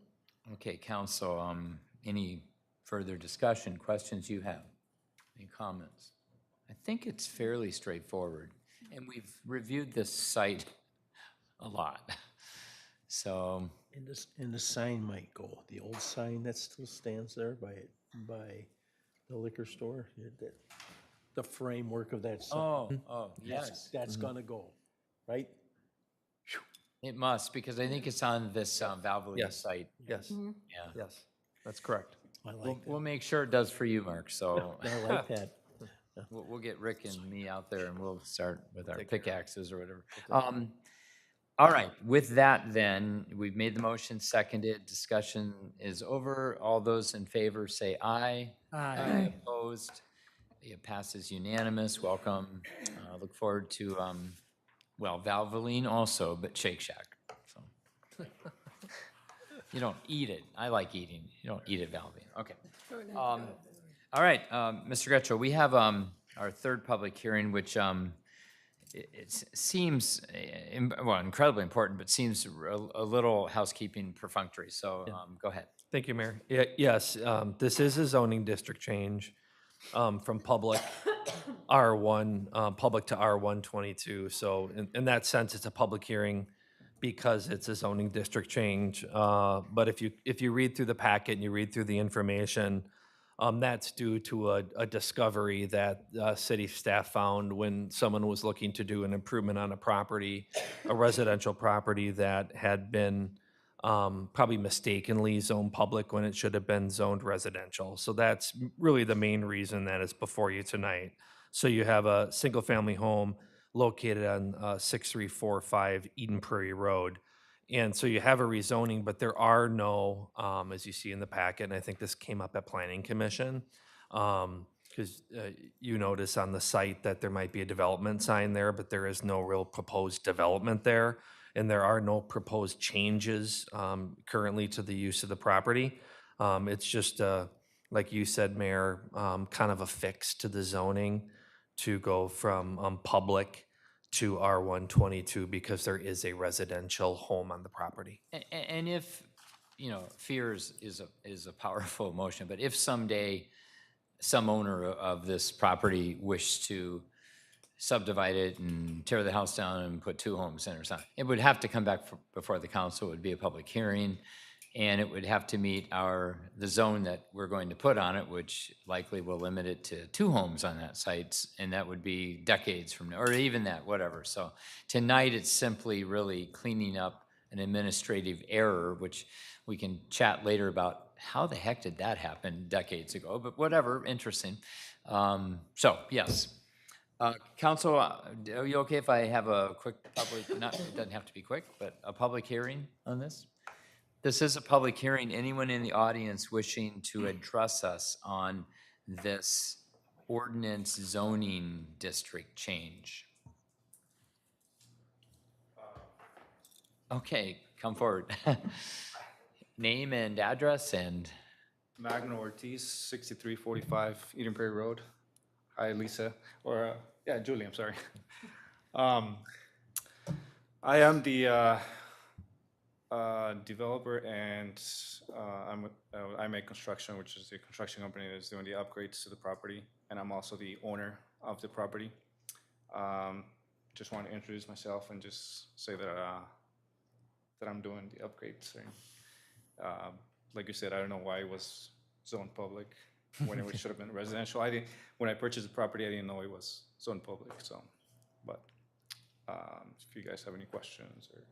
Okay, council, any further discussion, questions you have? Any comments? I think it's fairly straightforward, and we've reviewed this site a lot. So, And the sign might go, the old sign that still stands there by the liquor store, the framework of that sign. yes. That's gonna go, right? It must, because I think it's on this Valvoline Yes. site. Yes. Yeah. Yes, that's correct. I like that. We'll make sure it does for you, Mark, so. I like that. We'll get Rick and me out there and we'll start with our pickaxes or whatever. All right, with that then, we've made the motion, seconded, discussion is over. All those in favor say aye. Aye. Opposed? It passes unanimous. Welcome. Look forward to, Valvoline also, but Shake Shack. So. You don't eat it. I like eating. You don't eat at Valvoline. Okay. All right, Mr. Getchell, we have our third public hearing, which it seems, incredibly important, but seems a little housekeeping perfunctory. So go ahead. Thank you, Mayor. Yes, this is a zoning district change from public R1, public to R122. So in that sense, it's a public hearing because it's a zoning district change. But if you read through the packet and you read through the information, that's due to a discovery that city staff found when someone was looking to do an improvement on a property, a residential property that had been probably mistakenly zoned public when it should have been zoned residential. So that's really the main reason that it's before you tonight. So you have a single-family home located on 6345 Eden Prairie Road. And so you have a rezoning, but there are no, as you see in the packet, and I think this came up at Planning Commission, because you notice on the site that there might be a development sign there, but there is no real proposed development there, and there are no proposed changes currently to the use of the property. It's just, like you said, Mayor, kind of a fix to the zoning to go from public to R122 because there is a residential home on the property. And if, fear is a powerful emotion, but if someday some owner of this property wished to subdivide it and tear the house down and put 2 homes in or something. It would have to come back before the council. It would be a public hearing, and it would have to meet the zone that we're going to put on it, which likely will limit it to 2 homes on that site, and that would be decades from now, or even that, whatever. So tonight, it's simply really cleaning up an administrative error, which we can chat later about how the heck did that happen decades ago, but whatever, interesting. So, yes. Council, are you okay if I have a quick public, it doesn't have to be quick, but a public hearing on this? This is a public hearing. Anyone in the audience wishing to address us on this ordinance zoning district change? Okay, come forward. Name and address and... Magno Ortiz, 6345 Eden Prairie Road. Hi, Lisa, or yeah, Julie, I'm sorry. I am the developer, and I make construction, which is the construction company that's doing the upgrades to the property, and I'm also the owner of the property. Just want to introduce myself and just say that I'm doing the upgrades. Like you said, I don't know why it was zoned public when it should have been residential. When I purchased the property, I didn't know it was zoned public. So, but if you guys have any questions or.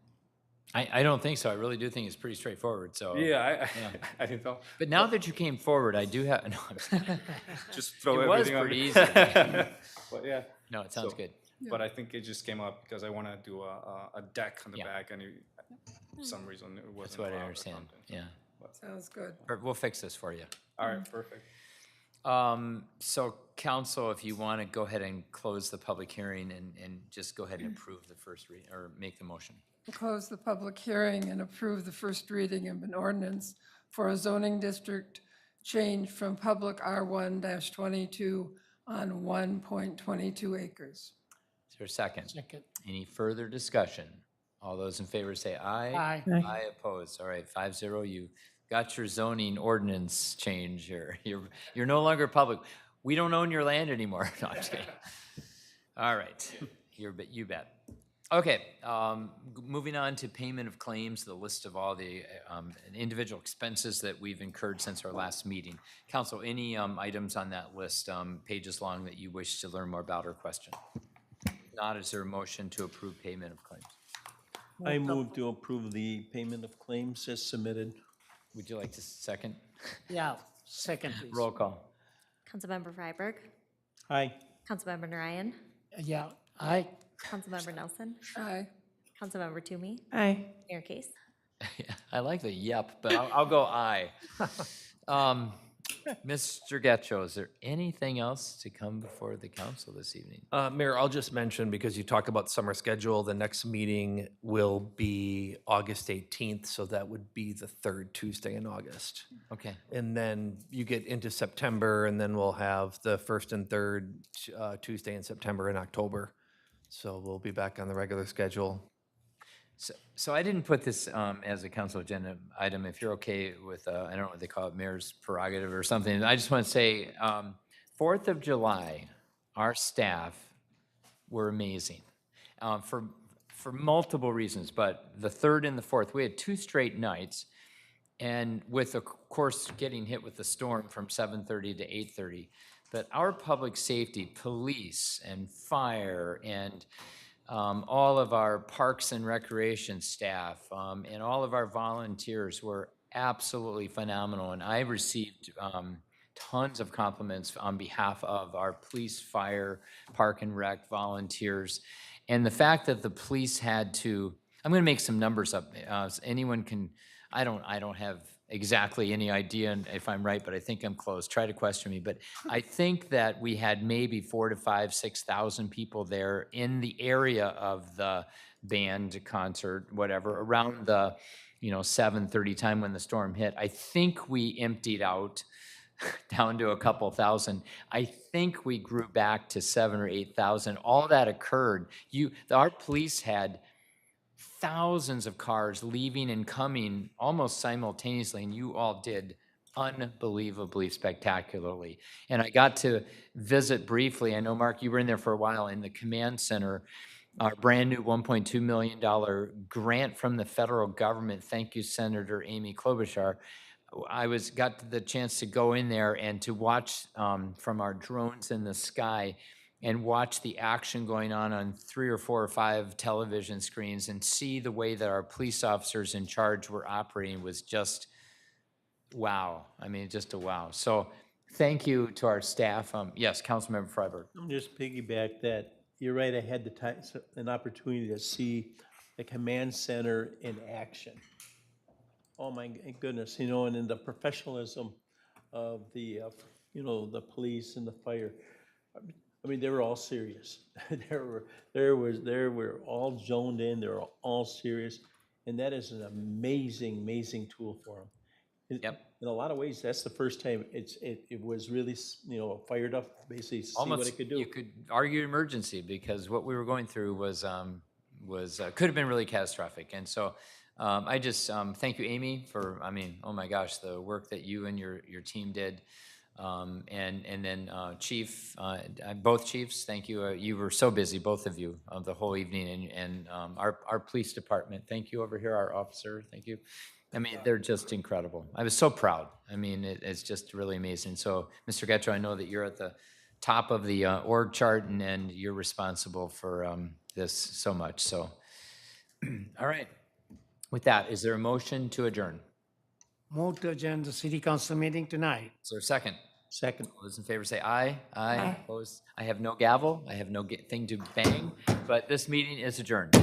I don't think so. I really do think it's pretty straightforward, so. Yeah, I think so. But now that you came forward, I do have, no, just throw it was everything on pretty me. easy. But yeah. No, it sounds good. But I think it just came up because I want to do a deck on the back, and for some reason it wasn't. That's what I allowed or understand, something. yeah. Sounds good. We'll fix this for you. All right, perfect. So council, if you want to go ahead and close the public hearing and just go ahead and approve the first read, or make the motion. Close the public hearing and approve the first reading of an ordinance for a zoning district change from public R1-22 on 1.22 acres. Is there a second? Second. Any further discussion? All those in favor say aye. Aye. Aye opposed. All right, 5-0. You got your zoning ordinance change here. You're no longer public. We don't own your land anymore. No, I'm just kidding. All right, you bet. Okay, moving on to payment of claims, the list of all the individual expenses that we've incurred since our last meeting. Council, any items on that list, pages long, that you wish to learn more about or question? If not, is there a motion to approve payment of claims? I move to approve the payment of claims as submitted. Would you like to second? Yeah, second, please. Roll call. Councilmember Freiberg, Aye. Councilmember Narayan, Yeah, aye. Councilmember Nelson, Aye. Councilmember Toomey, Aye. Mayor Case. I like the yep, but I'll go aye. Mr. Getchell, is there anything else to come before the council this evening? Mayor, I'll just mention, because you talk about summer schedule, the next meeting will be August 18th, so that would be the third Tuesday in August. Okay. And then you get into September, and then we'll have the first and third Tuesday in September and October. So we'll be back on the regular schedule. So I didn't put this as a council agenda item. If you're okay with, I don't know what they call it, mayor's prerogative or something. I just want to say, 4th of July, our staff were amazing for multiple reasons. But the 3rd and the 4th, we had 2 straight nights. And with, of course, getting hit with the storm from 7:30 to 8:30. But our public safety, police and fire and all of our parks and recreation staff and all of our volunteers were absolutely phenomenal. And I received tons of compliments on behalf of our police, fire, park and rec volunteers. And the fact that the police had to, I'm going to make some numbers up. Anyone can, I don't have exactly any idea if I'm right, but I think I'm close. Try to question me. But I think that we had maybe 4,000 to 5,000, 6,000 people there in the area of the band concert, whatever, around the 7:30 time when the storm hit. I think we emptied out down to a couple thousand. I think we grew back to 7,000 or 8,000. All that occurred. Our police had thousands of cars leaving and coming almost simultaneously, and you all did unbelievably spectacularly. And I got to visit briefly, I know, Mark, you were in there for a while, in the command center, our brand-new $1.2 million grant from the federal government. Thank you, Senator Amy Klobuchar. Got the chance to go in there and to watch from our drones in the sky and watch the action going on 3 or 4 or 5 television screens and see the way that our police officers in charge were operating was just wow. I mean, just a wow. So thank you to our staff. Yes, Councilmember Freiberg. I'll just piggyback that. You're right, I had an opportunity to see the command center in action. Oh my goodness, you know, and in the professionalism of the, you know, the police and the fire. I mean, they were all serious. they were all zoned in, they were all serious. And that is an amazing, amazing tool for them. Yep. In a lot of ways, that's the first time it was really, you know, fired up, basically see what it could do. You could argue emergency because what we were going through was could have been really catastrophic. And so I just thank you, Amy, for, I mean, oh my gosh, the work that you and your team did. And then Chief, both chiefs, thank you. You were so busy, both of you, the whole evening, and our police department, thank you over here, our officer, thank you. I mean, they're just incredible. I was so proud. I mean, it's just really amazing. So, Mr. Getchell, I know that you're at the top of the org chart, and you're responsible for this so much. So, all right. With that, is there a motion to adjourn? Move to adjourn the city council meeting tonight. Is there a second? Second. All those in favor say aye. Aye. Opposed? I have no gavel. I have no thing to bang, but this meeting is adjourned.